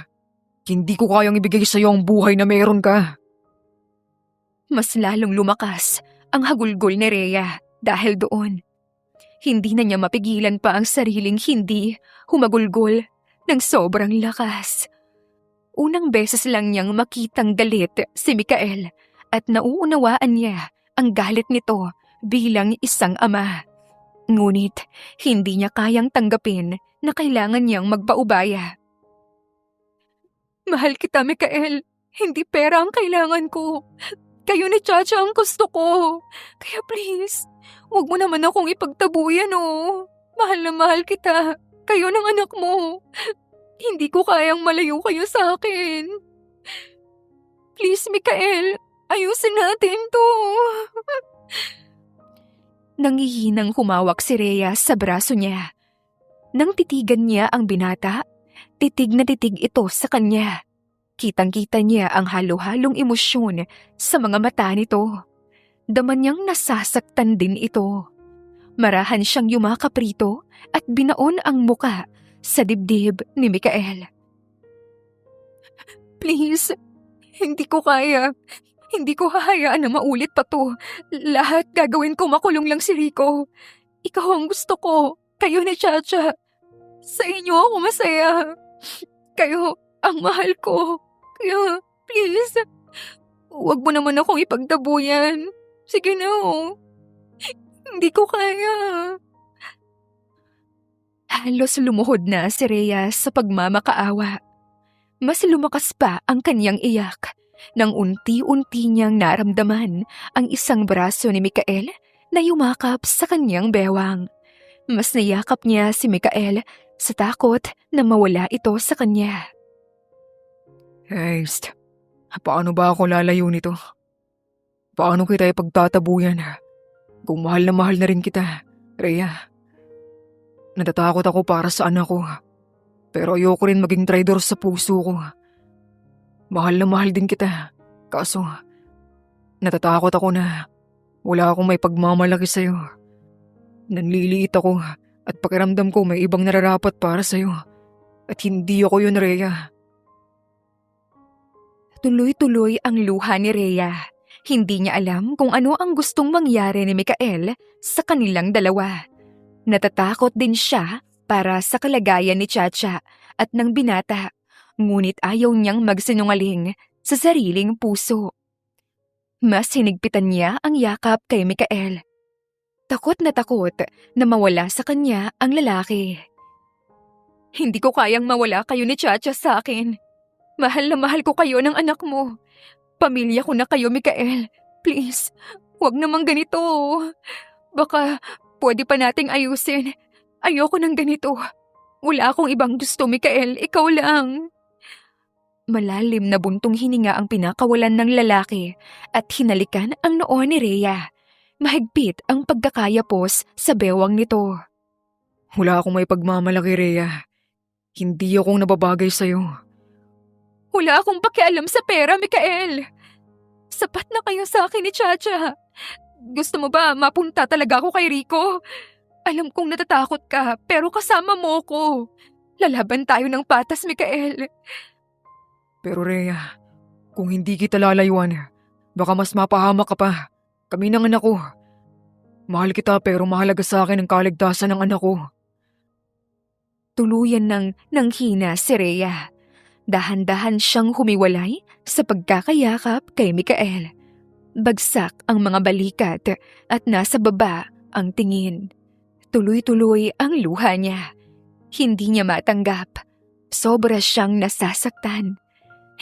Hindi ko kayang ibigay sa'yo ang buhay na meron ka. Mas lalong lumakas ang hagulgol ni Rhea dahil doon. Hindi na niya mapigilan pa ang sariling hindi humagulgol ng sobrang lakas. Unang beses lang niyang makitang galit si Mikael at nauunawaan niya ang galit nito bilang isang ama. Ngunit hindi niya kayang tanggapin na kailangan niyang magpaubaya. Mahal kita, Mikael. Hindi pera ang kailangan ko. Kayo ni Chacha ang gusto ko. Kaya please, huwag mo naman akong ipagtabuyan, oh. Mahal na mahal kita. Kayo ng anak mo. Hindi ko kayang malayo kayo sa akin. Please, Mikael, ayusin natin to. Nangihinang humawak si Rhea sa braso niya. Nang titigan niya ang binata, titig na titig ito sa kanya. Kitang-kita niya ang halo-halong emosyon sa mga mata nito. Dama niyang nasasaktan din ito. Marahan siyang yumakap rito at binaon ang muka sa dibdib ni Mikael. Please, hindi ko kaya. Hindi ko hahayaan na maulit pa to. Lahat gagawin ko makulong lang si Rico. Ikaw ang gusto ko. Kayo ni Chacha. Sa inyo ako masaya. Kayo ang mahal ko. Kaya, please, huwag mo naman akong ipagtabuyan. Sige na, oh. Hindi ko kaya. Halos lumuhod na si Rhea sa pagmamakaawa. Mas lumakas pa ang kanyang iyak nang unti-unti niyang naramdaman ang isang braso ni Mikael na yumakap sa kanyang bewang. Mas niyakap niya si Mikael sa takot na mawala ito sa kanya. Hey, paano ba ako lalayo nito? Paano kita ipagtatabuyan? Kung mahal na rin kita, Rhea. Natatakot ako para sa anak ko. Pero ayoko rin maging traidor sa puso ko. Mahal na mahal din kita. Kaso, natatakot ako na wala akong may pagmamalaki sa'yo. Nanliliit ako at pakiramdam ko may ibang nararapat para sa'yo. At hindi ako yun, Rhea. Tuloy-tuloy ang luha ni Rhea. Hindi niya alam kung ano ang gustong mangyari ni Mikael sa kanilang dalawa. Natatakot din siya para sa kalagayan ni Chacha at ng binata, ngunit ayaw niyang magsinungaling sa sariling puso. Mas hinigpitan niya ang yakap kay Mikael. Takot na mawala sa kanya ang lalaki. Hindi ko kayang mawala kayo ni Chacha sa akin. Mahal na mahal ko kayo ng anak mo. Pamilya ko na kayo, Mikael. Please, huwag namang ganito. Baka pwede pa nating ayusin. Ayoko ng ganito. Wala akong ibang gusto, Mikael. Ikaw lang. Malalim na buntong hininga ang pinakawalan ng lalaki at hinalikan ang noo ni Rhea. Mahigpit ang pagkakayapos sa bewang nito. Wala akong may pagmamalaki, Rhea. Hindi akong nababagay sa'yo. Wala akong pakialam sa pera, Mikael. Sapat na kayo sa akin ni Chacha. Gusto mo ba mapunta talaga ako kay Rico? Alam kong natatakot ka, pero kasama mo ko. Lalaban tayo ng patas, Mikael. Pero Rhea, kung hindi kita lalayuan, baka mas mapahamak ka pa. Kami ng anak ko. Mahal kita pero mahalaga sa akin ang kaligtasan ng anak ko. Tuluyan ng nanghina si Rhea. Dahan-dahan siyang humiwalay sa pagkakayakap kay Mikael. Bagsak ang mga balikat at nasa baba ang tingin. Tuloy-tuloy ang luha niya. Hindi niya matanggap. Sobra siyang nasasaktan.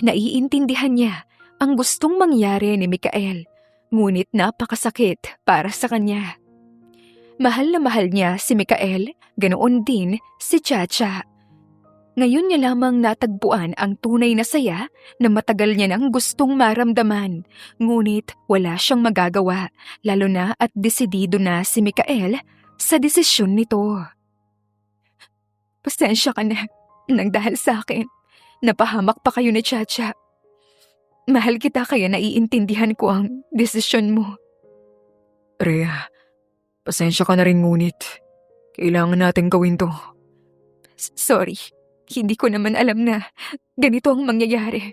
Naiintindihan niya ang gustong mangyari ni Mikael, ngunit napakasakit para sa kanya. Mahal na mahal niya si Mikael, ganoon din si Chacha. Ngayon niya lamang natagpuan ang tunay na saya na matagal niya nang gustong maramdaman, ngunit wala siyang magagawa, lalo na at desidido na si Mikael sa desisyon nito. Pasensya ka na nang dahil sa akin. Napahamak pa kayo ni Chacha. Mahal kita kaya naiintindihan ko ang desisyon mo. Rhea, Pasensya ka na rin ngunit. Kailangan natin gawin to. Sorry, hindi ko naman alam na ganito ang mangyayari.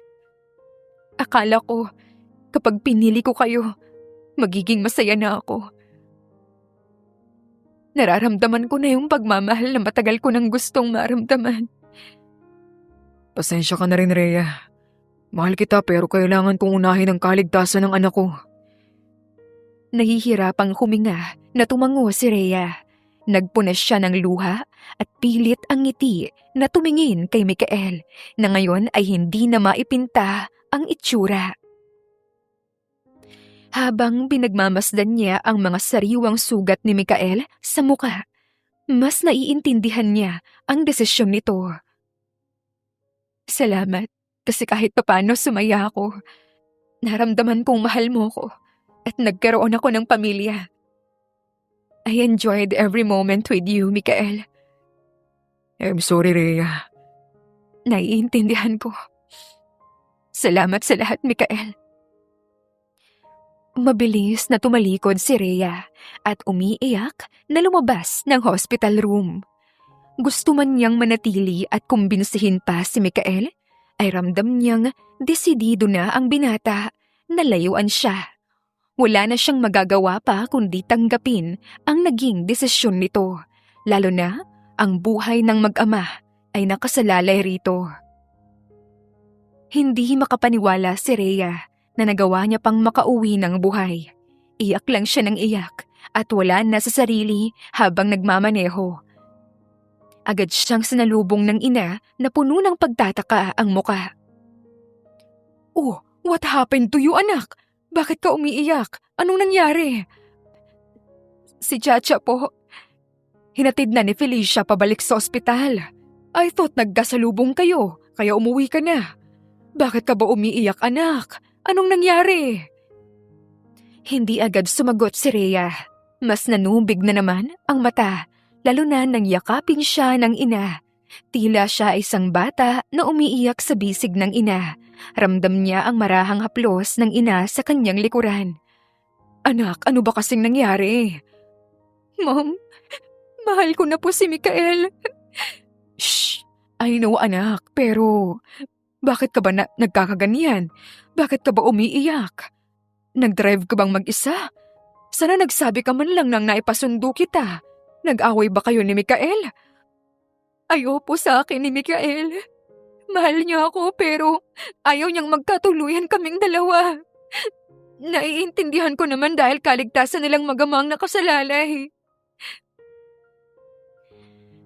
Akala ko, kapag pinili ko kayo, magiging masaya na ako. Nararamdaman ko na yung pagmamahal na matagal ko nang gustong maramdaman. Pasensya ka na rin, Rhea. Mahal kita pero kailangan kong unahin ang kaligtasan ng anak ko. Nahihirapang huminga na tumango si Rhea. Nagpunas siya ng luha at pilit ang ngiti na tumingin kay Mikael na ngayon ay hindi na maipinta ang itsura. Habang pinagmamasdan niya ang mga sariwang sugat ni Mikael sa muka, mas naiintindihan niya ang desisyon nito. Salamat kasi kahit papaano sumaya ako. Naramdaman kong mahal mo ko at nagkaroon ako ng pamilya. I enjoyed every moment with you, Mikael. I'm sorry, Rhea. Naiintindihan ko. Salamat sa lahat, Mikael. Mabilis na tumalikod si Rhea at umiiyak na lumabas ng hospital room. Gusto man niyang manatili at kumbinsihin pa si Mikael, ay ramdam niyang desidido na ang binata na layuan siya. Wala na siyang magagawa pa kundi tanggapin ang naging desisyon nito, lalo na ang buhay ng mag-ama ay nakasalalay rito. Hindi makapaniwala si Rhea na nagawa niya pang makauwi ng buhay. Iyak lang siya ng iyak at wala na sa sarili habang nagmamaneho. Agad siyang sinalubong ng ina na puno ng pagtataka ang muka. Oh, what happened to you, anak? Bakit ka umiiyak? Anong nangyari? Si Chacha po. Hinatid na ni Felicia pabalik sa ospital. I thought nagkasalubong kayo, kaya umuwi ka na. Bakit ka ba umiiyak, anak? Anong nangyari? Hindi agad sumagot si Rhea. Mas nanubig na naman ang mata, lalo na nang yakapin siya ng ina. Tila siya ay isang bata na umiiyak sa bisig ng ina. Ramdam niya ang marahang haplos ng ina sa kanyang likuran. Anak, ano ba kasing nangyari? Mom, mahal ko na po si Mikael. Shh! I know, anak, pero bakit ka ba nagkakaganyan? Bakit ka ba umiiyak? Nag-drive ka bang mag-isa? Sana nagsabi ka man lang nang naipasundo kita. Nag-away ba kayo ni Mikael? Ayaw po sa akin ni Mikael. Mahal niya ako pero ayaw niyang magkatuluyan kaming dalawa. Naiintindihan ko naman dahil kaligtasan nilang magamang nakasalalay.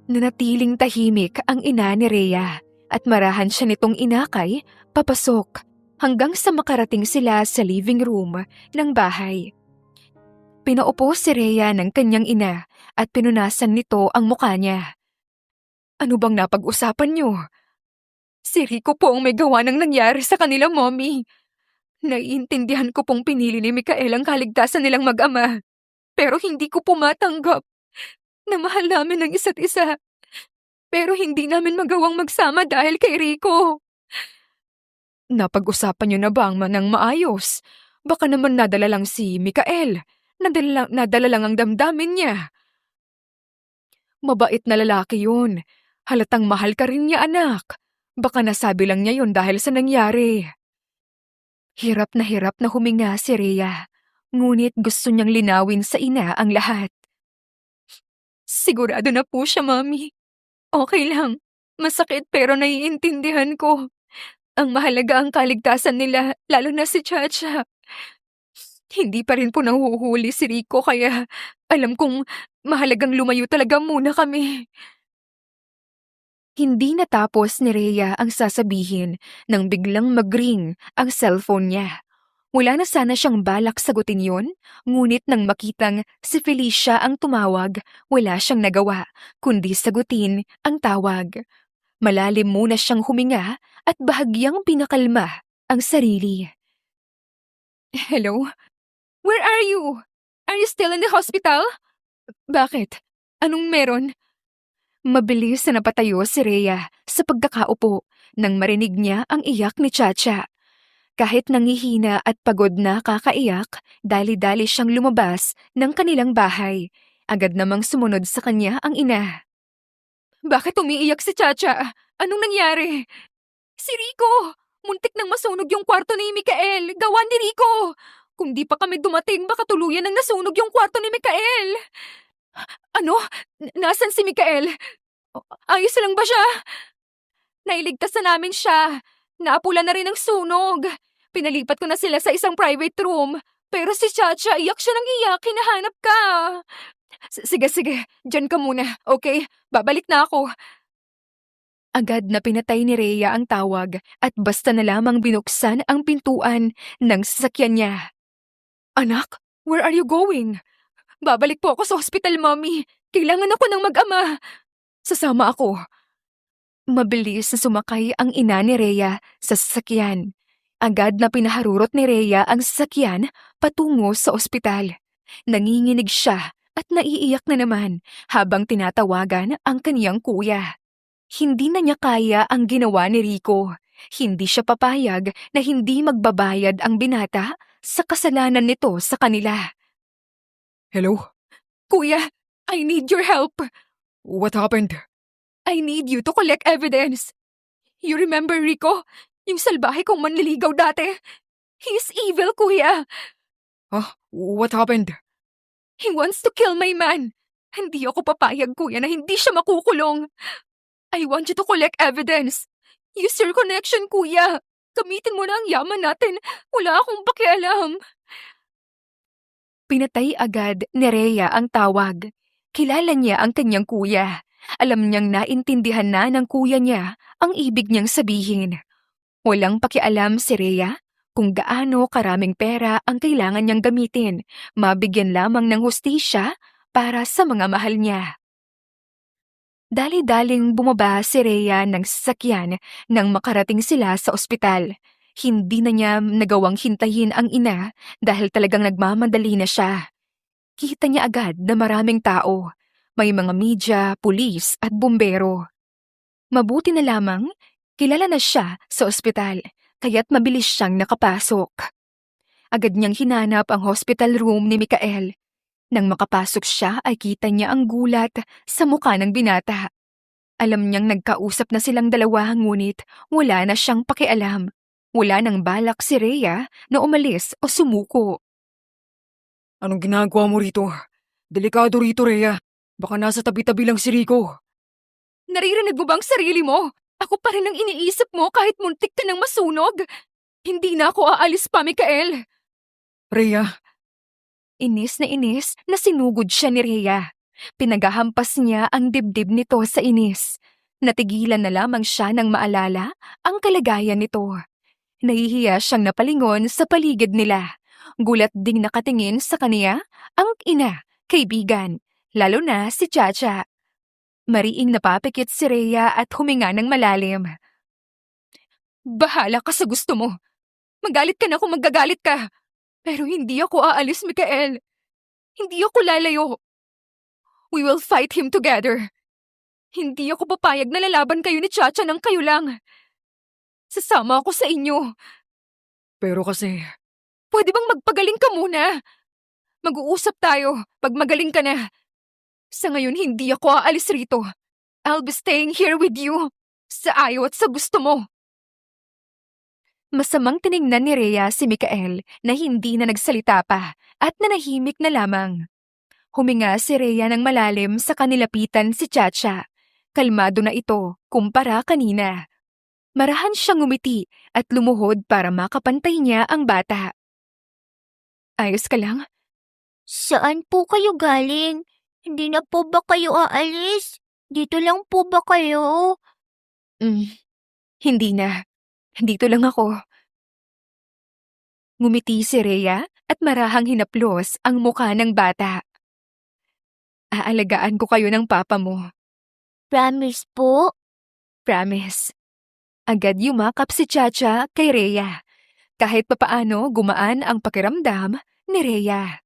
Nanatiling tahimik ang ina ni Rhea at marahan siya nitong inakay papasok hanggang sa makarating sila sa living room ng bahay. Pinaupo si Rhea ng kanyang ina at pinunasan nito ang mukha niya. Ano bang napag-usapan niyo? Si Rico po ang may gawa ng nangyari sa kanila, Mommy. Naiintindihan ko pong pinili ni Mikael ang kaligtasan nilang mag-ama. Pero hindi ko po matanggap na mahal namin ang isa't isa. Pero hindi namin magawang magsama dahil kay Rico. Napag-usapan niyo na ba ang manang maayos? Baka naman nadala lang si Mikael. Nadala lang ang damdamin niya. Mabait na lalaki yun. Halatang mahal ka rin niya, anak. Baka nasabi lang niya yun dahil sa nangyari. Hirap na huminga si Rhea. Ngunit gusto niyang linawin sa ina ang lahat. Sigurado na po siya, Mami. Okay lang. Masakit pero naiintindihan ko. Ang mahalaga ang kaligtasan nila, lalo na si Chacha. Hindi pa rin po nahuhuli si Rico kaya alam kong mahalagang lumayo talaga muna kami. Hindi natapos ni Rhea ang sasabihin nang biglang mag-ring ang cellphone niya. Wala na sana siyang balak sagutin yon, ngunit nang makitang si Felicia ang tumawag, wala siyang nagawa, kundi sagutin ang tawag. Malalim muna siyang huminga at bahagyang pinakalma ang sarili. Hello? Where are you? Are you still in the hospital? Bakit? Anong meron? Mabilis na napatayo si Rhea sa pagkakaupo nang marinig niya ang iyak ni Chacha. Kahit nangihina at pagod na kakaiyak, dali-dali siyang lumabas ng kanilang bahay. Agad namang sumunod sa kanya ang ina. Bakit umiiyak si Chacha? Anong nangyari? Si Rico! Muntik nang masunog yung kwarto ni Mikael! Gawa ni Rico! Kung di pa kami dumating, baka tuluyan nang nasunog yung kwarto ni Mikael! Ano? Nasaan si Mikael? Ayos lang ba siya? Nailigtas na namin siya. Naapula na rin ang sunog. Pinalipat ko na sila sa isang private room. Pero si Chacha, iyak siya ng iyak. Hinahanap ka. Sige. Diyan ka muna, okay? Babalik na ako. Agad na pinatay ni Rhea ang tawag at basta na lamang binuksan ang pintuan ng sasakyan niya. Anak, where are you going? Babalik po ako sa hospital, Mommy. Kailangan ako ng mag-ama. Sasama ako. Mabilis na sumakay ang ina ni Rhea sa sasakyan. Agad na pinaharurot ni Rhea ang sasakyan patungo sa ospital. Nanginginig siya at naiiyak na naman habang tinatawagan ang kaniyang kuya. Hindi na niya kaya ang ginawa ni Rico. Hindi siya papayag na hindi magbabayad ang binata sa kasalanan nito sa kanila. Hello? Kuya, I need your help. What happened? I need you to collect evidence. You remember Rico? Yung salbahe kong manliligaw dati? He's evil, kuya. Huh? What happened? He wants to kill my man. Hindi ako papayag, kuya, na hindi siya makukulong. I want you to collect evidence. Use your connection, kuya. Gamitin mo na ang yaman natin. Wala akong pakialam. Pinatay agad ni Rhea ang tawag. Kilala niya ang kanyang kuya. Alam niyang naintindihan na ng kuya niya ang ibig niyang sabihin. Walang pakialam si Rhea kung gaano karaming pera ang kailangan niyang gamitin. Mabigyan lamang ng hustisya para sa mga mahal niya. Dali-daling bumaba si Rhea ng sasakyan nang makarating sila sa ospital. Hindi na niya nagawang hintayin ang ina dahil talagang nagmamadali na siya. Kita niya agad na maraming tao. May mga media, pulis at bumbero. Mabuti na lamang, kilala na siya sa ospital, kaya't mabilis siyang nakapasok. Agad niyang hinanap ang hospital room ni Mikael. Nang makapasok siya ay kita niya ang gulat sa mukha ng binata. Alam niyang nagkausap na silang dalawa ngunit wala na siyang pakialam. Wala nang balak si Rhea na umalis o sumuko. Anong ginagawa mo rito? Delikado rito, Rhea. Baka nasa tabi-tabi lang si Rico. Naririnig mo bang sarili mo? Ako pa rin ang iniisip mo kahit muntik ka nang masunog. Hindi na ako aalis pa, Mikael. Rhea, Inis na sinugod siya ni Rhea. Pinagahampas niya ang dibdib nito sa inis. Natigilan na lamang siya nang maalala ang kalagayan nito. Nahihiya siyang napalingon sa paligid nila. Gulat ding nakatingin sa kaniya ang ina, kaibigan, lalo na si Chacha. Mariing napapikit si Rhea at huminga ng malalim. Bahala ka sa gusto mo. Magalit ka na kung magagalit ka. Pero hindi ako aalis, Mikael. Hindi ako lalayo. We will fight him together. Hindi ako papayag na lalaban kayo ni Chacha nang kayo lang. Sasama ako sa inyo. pero kasi... Pwede bang magpagaling ka muna? Mag-uusap tayo pag magaling ka na. Sa ngayon, hindi ako aalis rito. I'll be staying here with you. Sa ayaw at sa gusto mo. Masamang tiningnan ni Rhea si Mikael na hindi na nagsalita pa at nanahimik na lamang. Huminga si Rhea ng malalim sa kanilapitan si Chacha. Kalmado na ito kumpara kanina. Marahan siyang ngumiti at lumuhod para makapantay niya ang bata. Ayos ka lang? Saan po kayo galing? Hindi na po ba kayo aalis? Dito lang po ba kayo? Hindi na. Dito lang ako. Ngumiti si Rhea at marahang hinaplos ang mukha ng bata. Aalagaan ko kayo ng papa mo. Promise po? Promise. Agad yumakap si Chacha kay Rhea. Kahit papaano gumaan ang pakiramdam ni Rhea.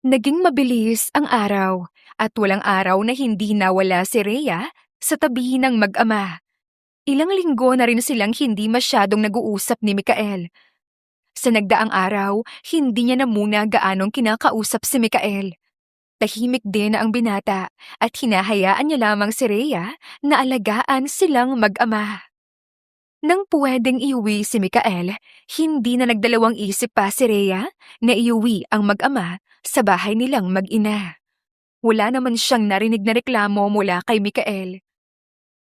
Naging mabilis ang araw at walang araw na hindi nawala si Rhea sa tabi ng mag-ama. Ilang linggo na rin silang hindi masyadong nag-uusap ni Mikael. Sa nagdaang araw, hindi niya na muna gaanong kinakausap si Mikael. Tahimik din ang binata at hinahayaan niya lamang si Rhea na alagaan silang mag-ama. Nang pwedeng iuwi si Mikael, hindi na nagdalawang isip pa si Rhea na iuwi ang mag-ama sa bahay nilang mag-ina. Wala naman siyang narinig na reklamo mula kay Mikael.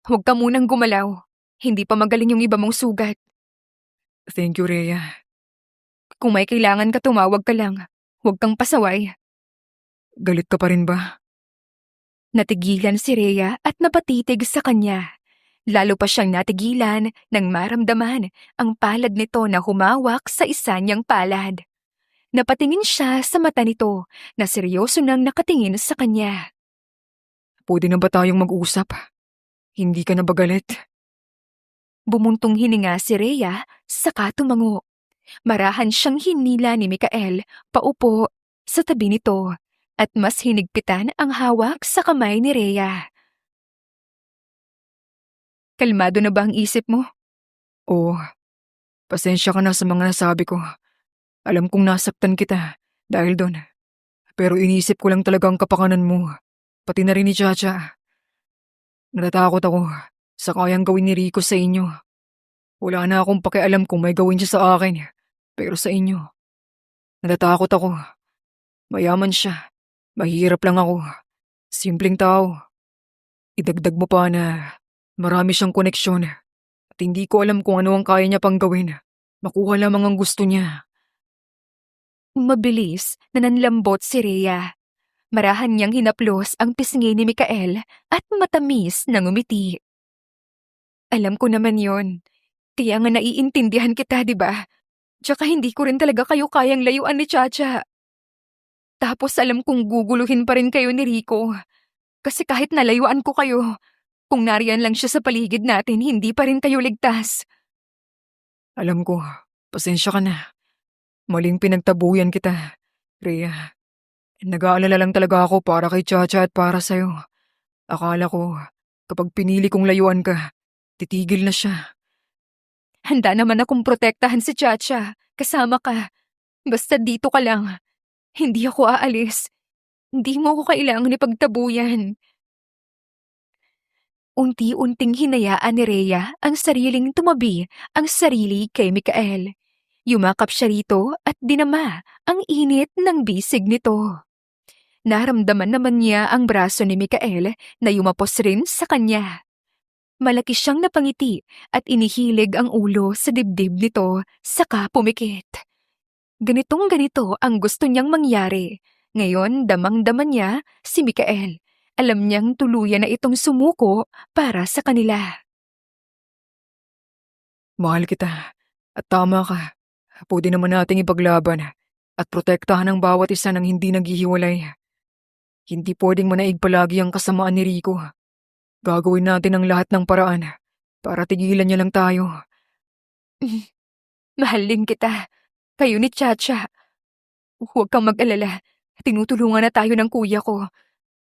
Huwag ka munang gumalaw. Hindi pa magaling yung iba mong sugat. Thank you, Rhea. Kung may kailangan ka, tumawag ka lang. Huwag kang pasaway. Galit ka pa rin ba? Natigilan si Rhea at napatitig sa kanya. Lalo pa siyang natigilan nang maramdaman ang palad nito na humawak sa isa niyang palad. Napatingin siya sa mata nito na seryoso nang nakatingin sa kanya. Pwede na ba tayong mag-usap? Hindi ka na ba galit? Bumuntong hininga si Rhea, saka tumango. Marahan siyang hinila ni Mikael paupo sa tabi nito at mas hinigpitan ang hawak sa kamay ni Rhea. Kalmado na ba ang isip mo? Oo. Pasensya ka na sa mga nasabi ko. Alam kong nasaktan kita dahil doon. Pero inisip ko lang talaga ang kapakanan mo. Pati na rin ni Chacha. Natatakot ako sa kayang gawin ni Rico sa inyo. Wala na akong pakialam kung may gawin siya sa akin. Pero sa inyo, natatakot ako. Mayaman siya. Mahirap lang ako. Simpleng tao. Idagdag mo pa na marami siyang koneksyon. At hindi ko alam kung ano ang kaya niya pang gawin. Makuha lamang ang gusto niya. Mabilis na nanlambot si Rhea. Marahan niyang hinaplos ang pisngi ni Mikael at matamis na ngumiti. Alam ko naman yon. Kaya nga naiintindihan kita, di ba? Tsaka hindi ko rin talaga kayo kayang layuan ni Chacha. Tapos alam kong guguluhin pa rin kayo ni Rico. Kasi kahit nalayuan ko kayo, kung nariyan lang siya sa paligid natin, hindi pa rin kayo ligtas. Alam ko, pasensya ka na. Maling pinagtabuyan kita, Rhea. Nag-aalala lang talaga ako para kay Chacha at para sa'yo. Akala ko, kapag pinili kong layuan ka, titigil na siya. Handa naman akong protektahan si Chacha. Kasama ka. Basta dito ka lang. Hindi ako aalis. Hindi mo ko kailangan ipagtabuyan. Unti-unting hinayaan ni Rhea ang sariling tumabi ang sarili kay Mikael. Yumakap siya rito at dinama ang init ng bisig nito. Naramdaman naman niya ang braso ni Mikael na yumapos rin sa kanya. Malaki siyang napangiti at inihilig ang ulo sa dibdib nito saka pumikit. Ganitong-ganito ang gusto niyang mangyari. Ngayon damang-dama niya si Mikael. Alam niyang tuluyan na itong sumuko para sa kanila. Mahal kita. At tama ka. Pwede naman nating ipaglaban at protektahan ang bawat isa ng hindi naghihiwalay. Hindi pwedeng manaig palagi ang kasamaan ni Rico. Gagawin natin ang lahat ng paraan para tigilan niya lang tayo. Mahal din kita. Kayo ni Chacha. Huwag kang mag-alala. Tinutulungan na tayo ng kuya ko.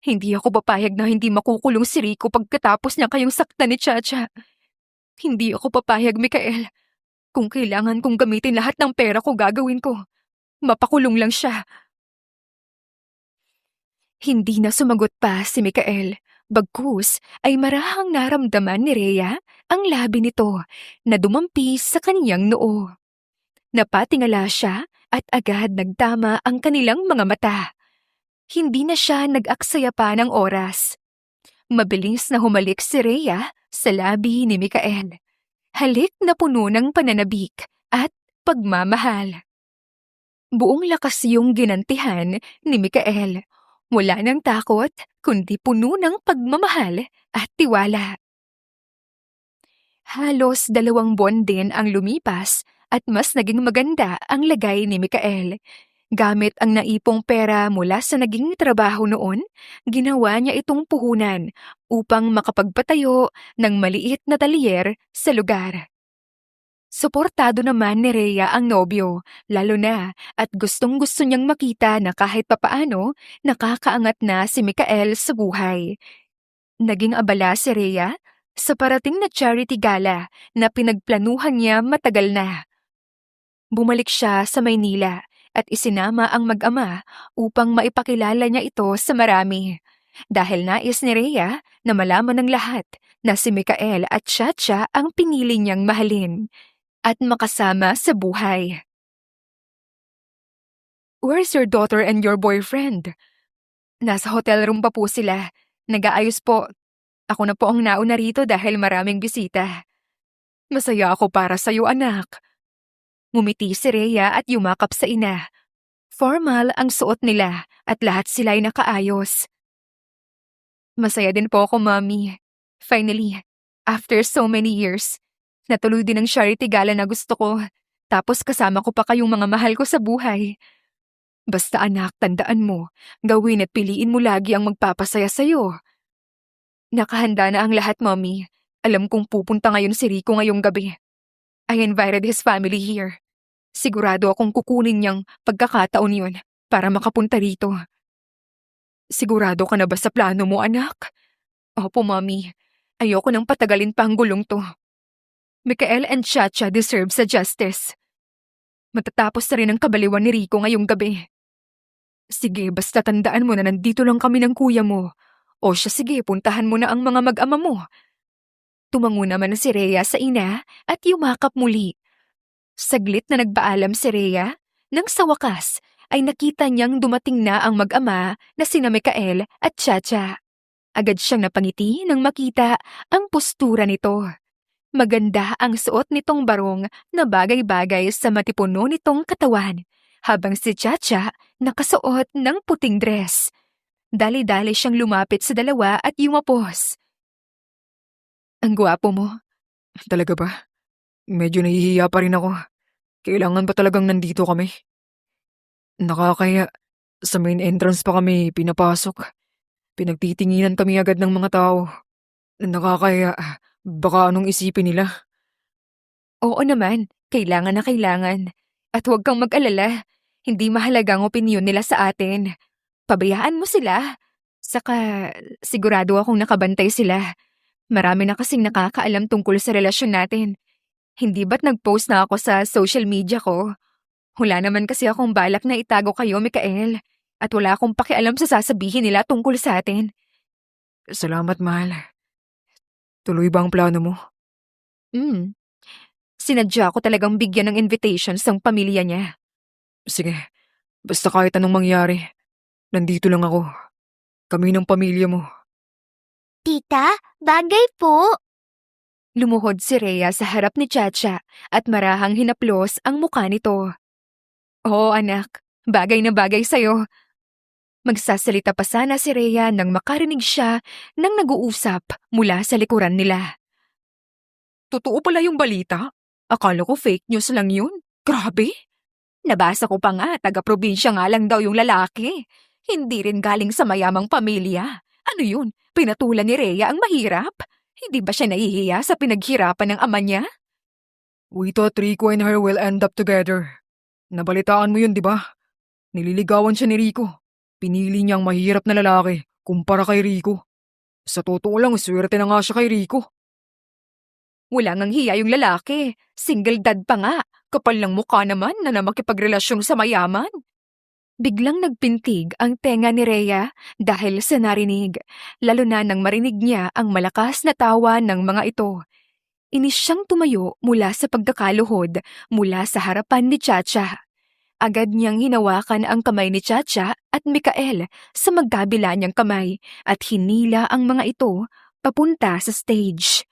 Hindi ako papayag na hindi makukulong si Rico pagkatapos niya kayong saktan ni Chacha. Hindi ako papayag, Mikael. Kung kailangan kong gamitin lahat ng pera ko, gagawin ko. Mapakulong lang siya. Hindi na sumagot pa si Mikael. Bagkus ay marahang naramdaman ni Rhea ang labi nito na dumampi sa kaniyang noo. Napatingala siya at agad nagtama ang kanilang mga mata. Hindi na siya nag-aksaya pa ng oras. Mabilis na humalik si Rhea sa labi ni Mikael. Halik na puno ng pananabik at pagmamahal. Buong lakas yung ginantihan ni Mikael. Wala nang takot, kundi puno ng pagmamahal at tiwala. Halos 2 buwan din ang lumipas at mas naging maganda ang lagay ni Mikael. Gamit ang naipong pera mula sa naging trabaho noon, ginawa niya itong puhunan upang makapagpatayo ng maliit na talyer sa lugar. Suportado naman ni Rhea ang nobyo, lalo na at gustong-gusto niyang makita na kahit papaano nakakaangat na si Mikael sa buhay. Naging abala si Rhea sa parating na charity gala na pinagplanuhan niya matagal na. Bumalik siya sa Maynila at isinama ang mag-ama upang maipakilala niya ito sa marami. Dahil nais ni Rhea na malaman ng lahat na si Mikael at Chacha ang pinili niyang mahalin at makasama sa buhay. Where's your daughter and your boyfriend? Nasa hotel room pa po sila. Nag-aayos po. Ako na po ang nauna rito dahil maraming bisita. Masaya ako para sa'yo, anak. Ngumiti si Rhea at yumakap sa ina. Formal ang suot nila at lahat sila'y nakaayos. Masaya din po ako, Mommy. Finally, after so many years, natuloy din ang charity gala na gusto ko. Tapos kasama ko pa kayong mga mahal ko sa buhay. Basta anak, tandaan mo, gawin at piliin mo lagi ang magpapasaya sa'yo. Nakahanda na ang lahat, Mommy. Alam kong pupunta ngayon si Rico ngayong gabi. I invited his family here. Sigurado akong kukunin niyang pagkakataon yun para makapunta rito. Sigurado ka na ba sa plano mo, anak? Opo, Mommy. Ayoko nang patagalin pa ang gulong to. Mikael and Chacha deserve sa justice. Matatapos na rin ang kabaliwan ni Rico ngayong gabi. Sige, basta tandaan mo na nandito lang kami ng kuya mo. O siya, sige, puntahan mo na ang mga mag-ama mo. Tumango naman si Rhea sa ina at yumakap muli. Saglit na nagpaalam si Rhea, nang sa wakas ay nakita niyang dumating na ang mag-ama na sina Mikael at Chacha. Agad siyang napangiti nang makita ang postura nito. Maganda ang suot nitong barong na bagay-bagay sa matipuno nitong katawan, habang si Chacha nakasuot ng puting dress. Dali-dali siyang lumapit sa dalawa at yumapos. Ang gwapo mo. Talaga ba? Medyo nahihiya pa rin ako. Kailangan ba talagang nandito kami? Nakakaya. Sa main entrance pa kami pinapasok. Pinagtitinginan kami agad ng mga tao. Nakakaya. Baka anong isipin nila? Oo naman, kailangan na kailangan. At huwag kang mag-alala, hindi mahalaga ang opinyon nila sa atin. Pabayaan mo sila. Saka sigurado akong nakabantay sila. Marami na kasing nakakaalam tungkol sa relasyon natin. Hindi ba't nag-post na ako sa social media ko? Wala naman kasi akong balak na itago kayo, Mikael. At wala akong pakialam sa sasabihin nila tungkol sa atin. Salamat, mahal. Tuloy ba ang plano mo? Sinadya ko talagang bigyan ng invitation sa pamilya niya. Sige, basta kahit anong mangyari, nandito lang ako. Kami ng pamilya mo. Tita, bagay po. Lumuhod si Rhea sa harap ni Chacha at marahang hinaplos ang mukha nito. Oo, anak, bagay na bagay sa'yo. Magsasalita pa sana si Rhea nang makarinig siya ng nag-uusap mula sa likuran nila. Totoo pala yung balita? Akala ko fake news lang yun. Grabe! Nabasa ko pa nga, taga-probinsya nga lang daw yung lalaki. Hindi rin galing sa mayamang pamilya. Ano yun? Pinatulan ni Rhea ang mahirap? Hindi ba siya nahihiya sa pinaghirapan ng ama niya? We thought Rico and her will end up together. Nabalitaan mo yun, di ba? Nililigawan siya ni Rico. Pinili niyang mahirap na lalaki kumpara kay Rico. Sa totoo lang, swerte na nga siya kay Rico. Wala ngang hiya yung lalaki. Single dad pa nga. Kapal ng mukha naman na makipagrelasyon sa mayaman. Biglang nagpintig ang tenga ni Rhea dahil sa narinig, lalo na nang marinig niya ang malakas na tawa ng mga ito. Inis siyang tumayo mula sa pagkakaluhod mula sa harapan ni Chacha. Agad niyang hinawakan ang kamay ni Chacha at Mikael sa magkabila niyang kamay at hinila ang mga ito papunta sa stage.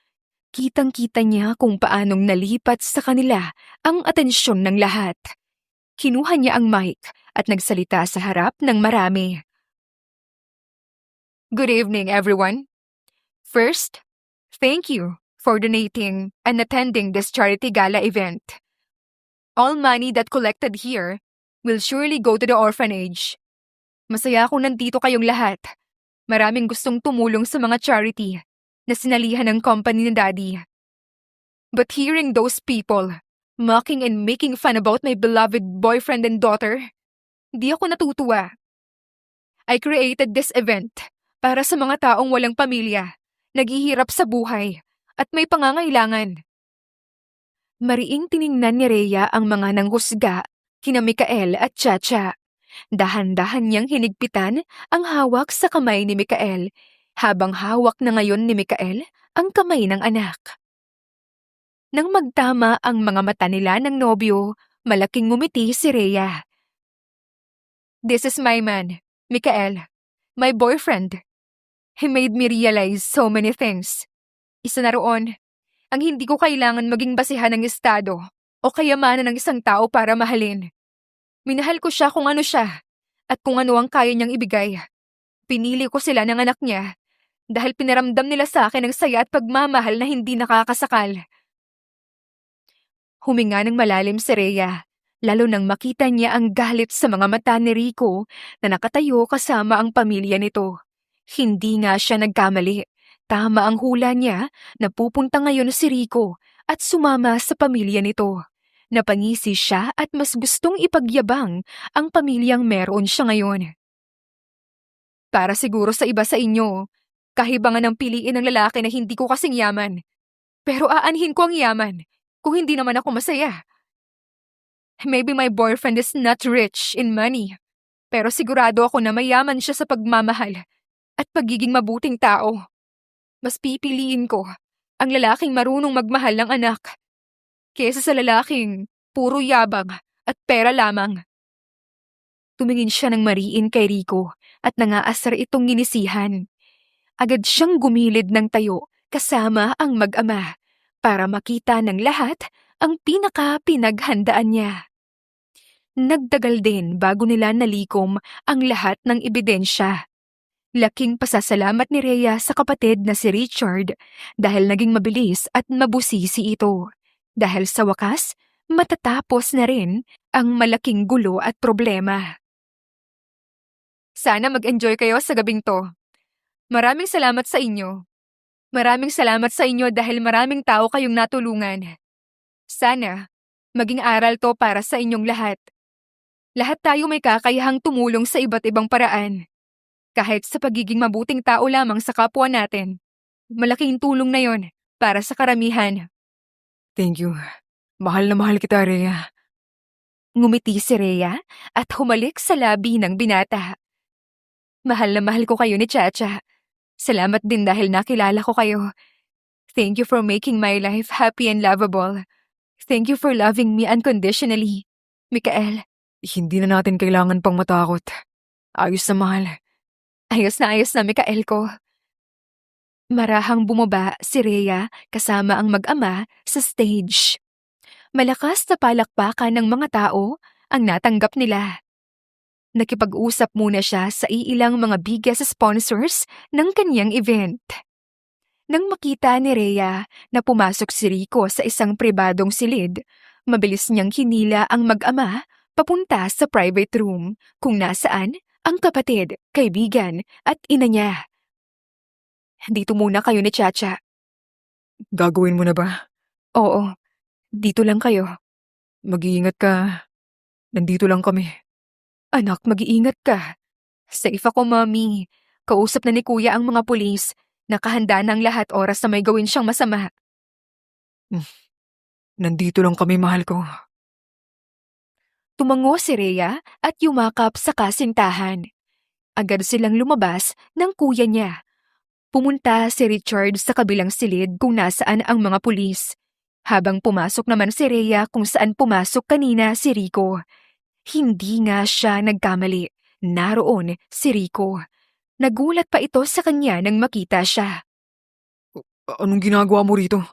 Kitang-kita niya kung paanong nalipat sa kanila ang atensyon ng lahat. Kinuha niya ang mic at nagsalita sa harap ng marami. Good evening, everyone. First, thank you for donating and attending this charity gala event. All money that collected here will surely go to the orphanage. Masaya akong nandito kayong lahat. Maraming gustong tumulong sa mga charity na sinalihan ng company ni Daddy. But hearing those people mocking and making fun about my beloved boyfriend and daughter, di ako natutuwa. I created this event para sa mga taong walang pamilya, naghihirap sa buhay, at may pangangailangan. Mariing tiningnan ni Rhea ang mga nanghusga kina Mikael at Chacha. Dahan-dahan niyang hinigpitan ang hawak sa kamay ni Mikael, habang hawak na ngayon ni Mikael ang kamay ng anak. Nang magtama ang mga mata nila ng nobyo, malaking ngumiti si Rhea. "This is my man, Mikael, my boyfriend. He made me realize so many things. Isa na roon, ang hindi ko kailangan maging basihan ng estado o kayamanan ng isang tao para mahalin. Minahal ko siya kung ano siya at kung ano ang kaya niyang ibigay. Pinili ko sila ng anak niya dahil pinaramdam nila sa akin ang saya at pagmamahal na hindi nakakasakal." Huminga ng malalim si Rhea, lalo nang makita niya ang galit sa mga mata ni Rico na nakatayo kasama ang pamilya nito. Hindi nga siya nagkamali. Tama ang hula niya na pupunta ngayon si Rico at sumama sa pamilya nito. Napangisi siya at mas gustong ipagyabang ang pamilyang meron siya ngayon. Para siguro sa iba sa inyo, kahibangan ng piliin ng lalaki na hindi ko kasing yaman. Pero aanhin ko ang yaman kung hindi naman ako masaya. Maybe my boyfriend is not rich in money, pero sigurado ako na mayaman siya sa pagmamahal at pagiging mabuting tao. Mas pipiliin ko ang lalaking marunong magmahal ng anak kesa sa lalaking puro yabang at pera lamang. Tumingin siya ng mariin kay Rico at nangaasar itong ginisihan. Agad siyang gumilid ng tayo kasama ang mag-ama para makita ng lahat ang pinaka-pinaghandaan niya. Nagtagal din bago nila nalikom ang lahat ng ebidensya. Laking pasasalamat ni Rhea sa kapatid na si Richard dahil naging mabilis at mabusisi ito. Dahil sa wakas, matatapos na rin ang malaking gulo at problema. Sana mag-enjoy kayo sa gabing to. Maraming salamat sa inyo. Maraming salamat sa inyo dahil maraming tao kayong natulungan. Sana, maging aral to para sa inyong lahat. Lahat tayo may kakayahang tumulong sa iba't ibang paraan. Kahit sa pagiging mabuting tao lamang sa kapwa natin. Malaking tulong na yon para sa karamihan. Thank you. Mahal na mahal kita, Rhea. Ngumiti si Rhea at humalik sa labi ng binata. Mahal na mahal ko kayo ni Chacha. Salamat din dahil nakilala ko kayo. Thank you for making my life happy and lovable. Thank you for loving me unconditionally. Mikael. Hindi na natin kailangan pang matakot. Ayos na mahal. Ayos na Mikael ko. Marahang bumaba si Rhea kasama ang mag-ama sa stage. Malakas na palakpakan ng mga tao ang natanggap nila. Nakipag-usap muna siya sa iilang mga biggest sponsors ng kanyang event. Nang makita ni Rhea na pumasok si Rico sa isang pribadong silid, mabilis niyang hinila ang mag-ama papunta sa private room kung nasaan ang kapatid, kaibigan at ina niya. Dito muna kayo ni Chacha. Gagawin mo na ba? Oo, dito lang kayo. Mag-iingat ka. Nandito lang kami. Anak, mag-iingat ka. Safe ako, Mommy. Kausap na ni Kuya ang mga pulis. Nakahanda na ang lahat oras na may gawin siyang masama. Nandito lang kami, mahal ko. Tumango si Rhea at yumakap sa kasintahan. Agad silang lumabas ng kuya niya. Pumunta si Richard sa kabilang silid kung nasaan ang mga pulis. Habang pumasok naman si Rhea kung saan pumasok kanina si Rico. Hindi nga siya nagkamali. Naroon si Rico. Nagulat pa ito sa kanya nang makita siya. Anong ginagawa mo rito?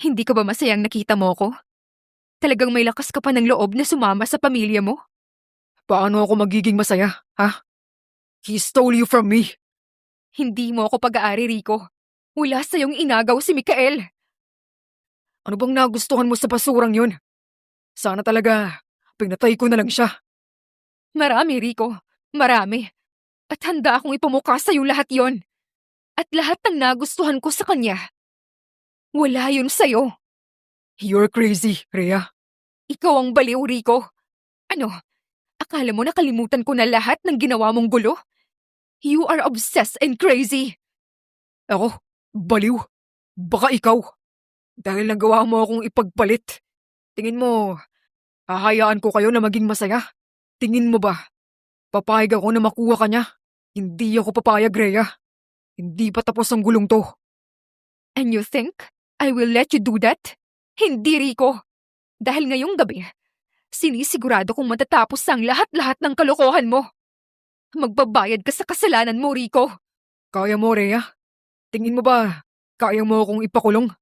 Hindi ka ba masayang nakita mo ko? Talagang may lakas ka pa ng loob na sumama sa pamilya mo? Paano ako magiging masaya, ha? He stole you from me. Hindi mo ako pag-aari, Rico. Wala sa iyong inagaw si Mikael. Ano bang nagustuhan mo sa basurang yun? Sana talaga, pinatay ko na lang siya. Marami, Rico. Marami. At handa akong ipamukha sa iyo lahat yon. At lahat ng nagustuhan ko sa kanya. Wala yun sa'yo. You're crazy, Rhea. Ikaw ang baliw, Rico. Ano? Akala mo nakalimutan ko na lahat ng ginawa mong gulo? You are obsessed and crazy. Ako? Baliw? Baka ikaw? Dahil nagawa mo akong ipagpalit. Tingin mo, Hahayaan ko kayo na maging masaya. Tingin mo ba, papayag ako na makuha ka niya? Hindi ako papayag, Rhea. Hindi pa tapos ang gulong to. And you think I will let you do that? Hindi, Rico. Dahil ngayong gabi, sinisigurado kong matatapos ang lahat-lahat ng kalokohan mo. Magbabayad ka sa kasalanan mo, Rico. Kaya mo, Rhea? Tingin mo ba, kaya mo akong ipakulong?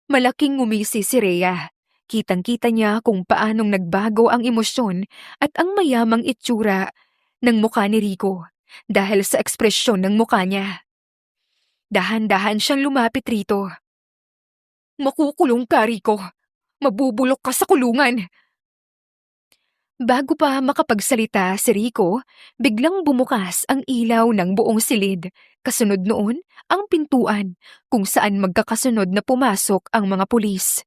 Malaking ngumisi si Rhea. Kitang-kita niya kung paanong nagbago ang emosyon at ang mayamang itsura ng mukha ni Rico dahil sa ekspresyon ng mukha niya. Dahan-dahan siyang lumapit rito. Makukulong ka, Rico. Mabubulok ka sa kulungan. Bago pa makapagsalita si Rico, biglang bumukas ang ilaw ng buong silid. Kasunod noon, ang pintuan kung saan magkakasunod na pumasok ang mga pulis.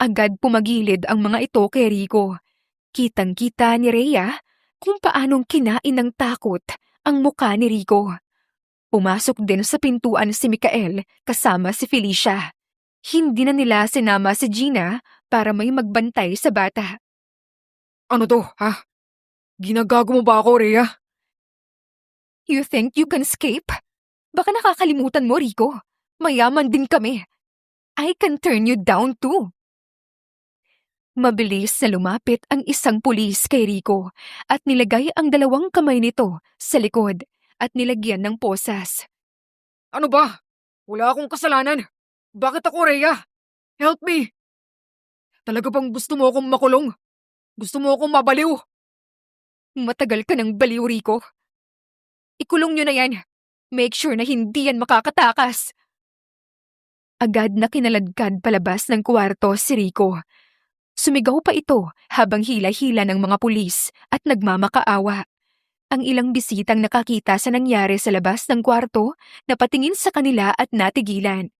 Agad pumagilid ang mga ito kay Rico. Kitang-kita ni Rhea kung paanong kinain ng takot ang mukha ni Rico. Pumasok din sa pintuan si Mikael kasama si Felicia. Hindi na nila sinama si Gina para may magbantay sa bata. Ano to, ha? Ginagago mo ba ako, Rhea? You think you can escape? Baka nakakalimutan mo, Rico. Mayaman din kami. I can turn you down too. Mabilis na lumapit ang isang pulis kay Rico at nilagay ang 2 kamay nito sa likod at nilagyan ng posas. Ano ba? Wala akong kasalanan. Bakit ako, Rhea? Help me! Talaga bang gusto mo akong makulong? Gusto mo akong mabaliw? Matagal ka ng baliw, Rico. Ikulong nyo na yan. Make sure na hindi yan makakatakas. Agad na kinaladkad palabas ng kwarto si Rico. Sumigaw pa ito habang hila-hila ng mga pulis at nagmamakaawa. Ang ilang bisitang nakakita sa nangyari sa labas ng kwarto napatingin sa kanila at natigilan.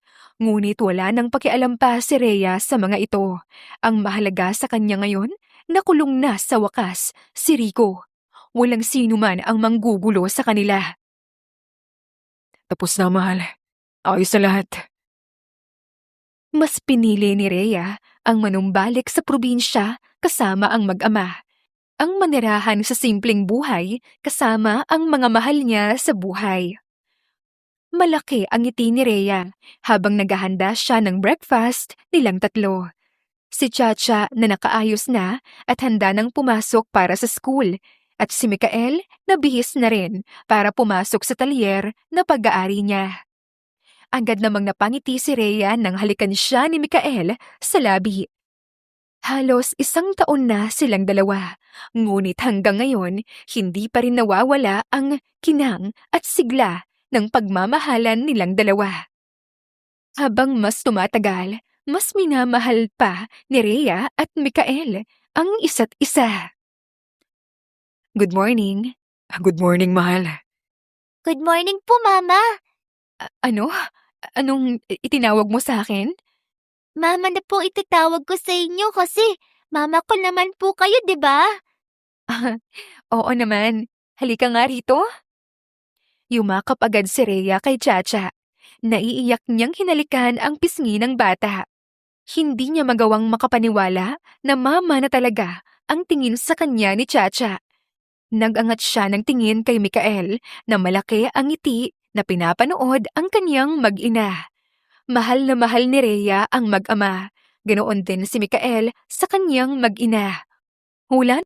Ngunit wala nang pakialam pa si Rhea sa mga ito. Ang mahalaga sa kanya ngayon, nakulong na sa wakas si Rico. Walang sino man ang manggugulo sa kanila. Tapos na, mahal. Ayos na lahat. Mas pinili ni Rhea ang manumbalik sa probinsya kasama ang mag-ama. Ang manirahan sa simpleng buhay kasama ang mga mahal niya sa buhay. Malaki ang ngiti ni Rhea habang naghahanda siya ng breakfast nilang 3. Si Chacha na nakaayos na at handa nang pumasok para sa school at si Mikael na bihis na rin para pumasok sa talyer na pag-aari niya. Agad namang napangiti si Rhea nang halikan siya ni Mikael sa labi. Halos 1 taon na silang dalawa, ngunit hanggang ngayon hindi pa rin nawawala ang kinang at sigla ng pagmamahalan nilang dalawa. Habang mas tumatagal, mas minamahal pa ni Rhea at Mikael ang isa't isa. Good morning. Good morning, mahal. Good morning po, Mama. Ano? Anong itinawag mo sa akin? Mama na po itatawag ko sa inyo kasi mama ko naman po kayo, di ba? Oo naman. Halika nga rito. Yumakap agad si Rhea kay Chacha. Naiiyak niyang hinalikan ang pisngi ng bata. Hindi niya magawang makapaniwala na mama na talaga ang tingin sa kanya ni Chacha. Nag-angat siya ng tingin kay Mikael na malaki ang ngiti na pinapanood ang kanyang mag-ina. Mahal na mahal ni Rhea ang mag-ama. Ganoon din si Mikael sa kanyang mag-ina. Hula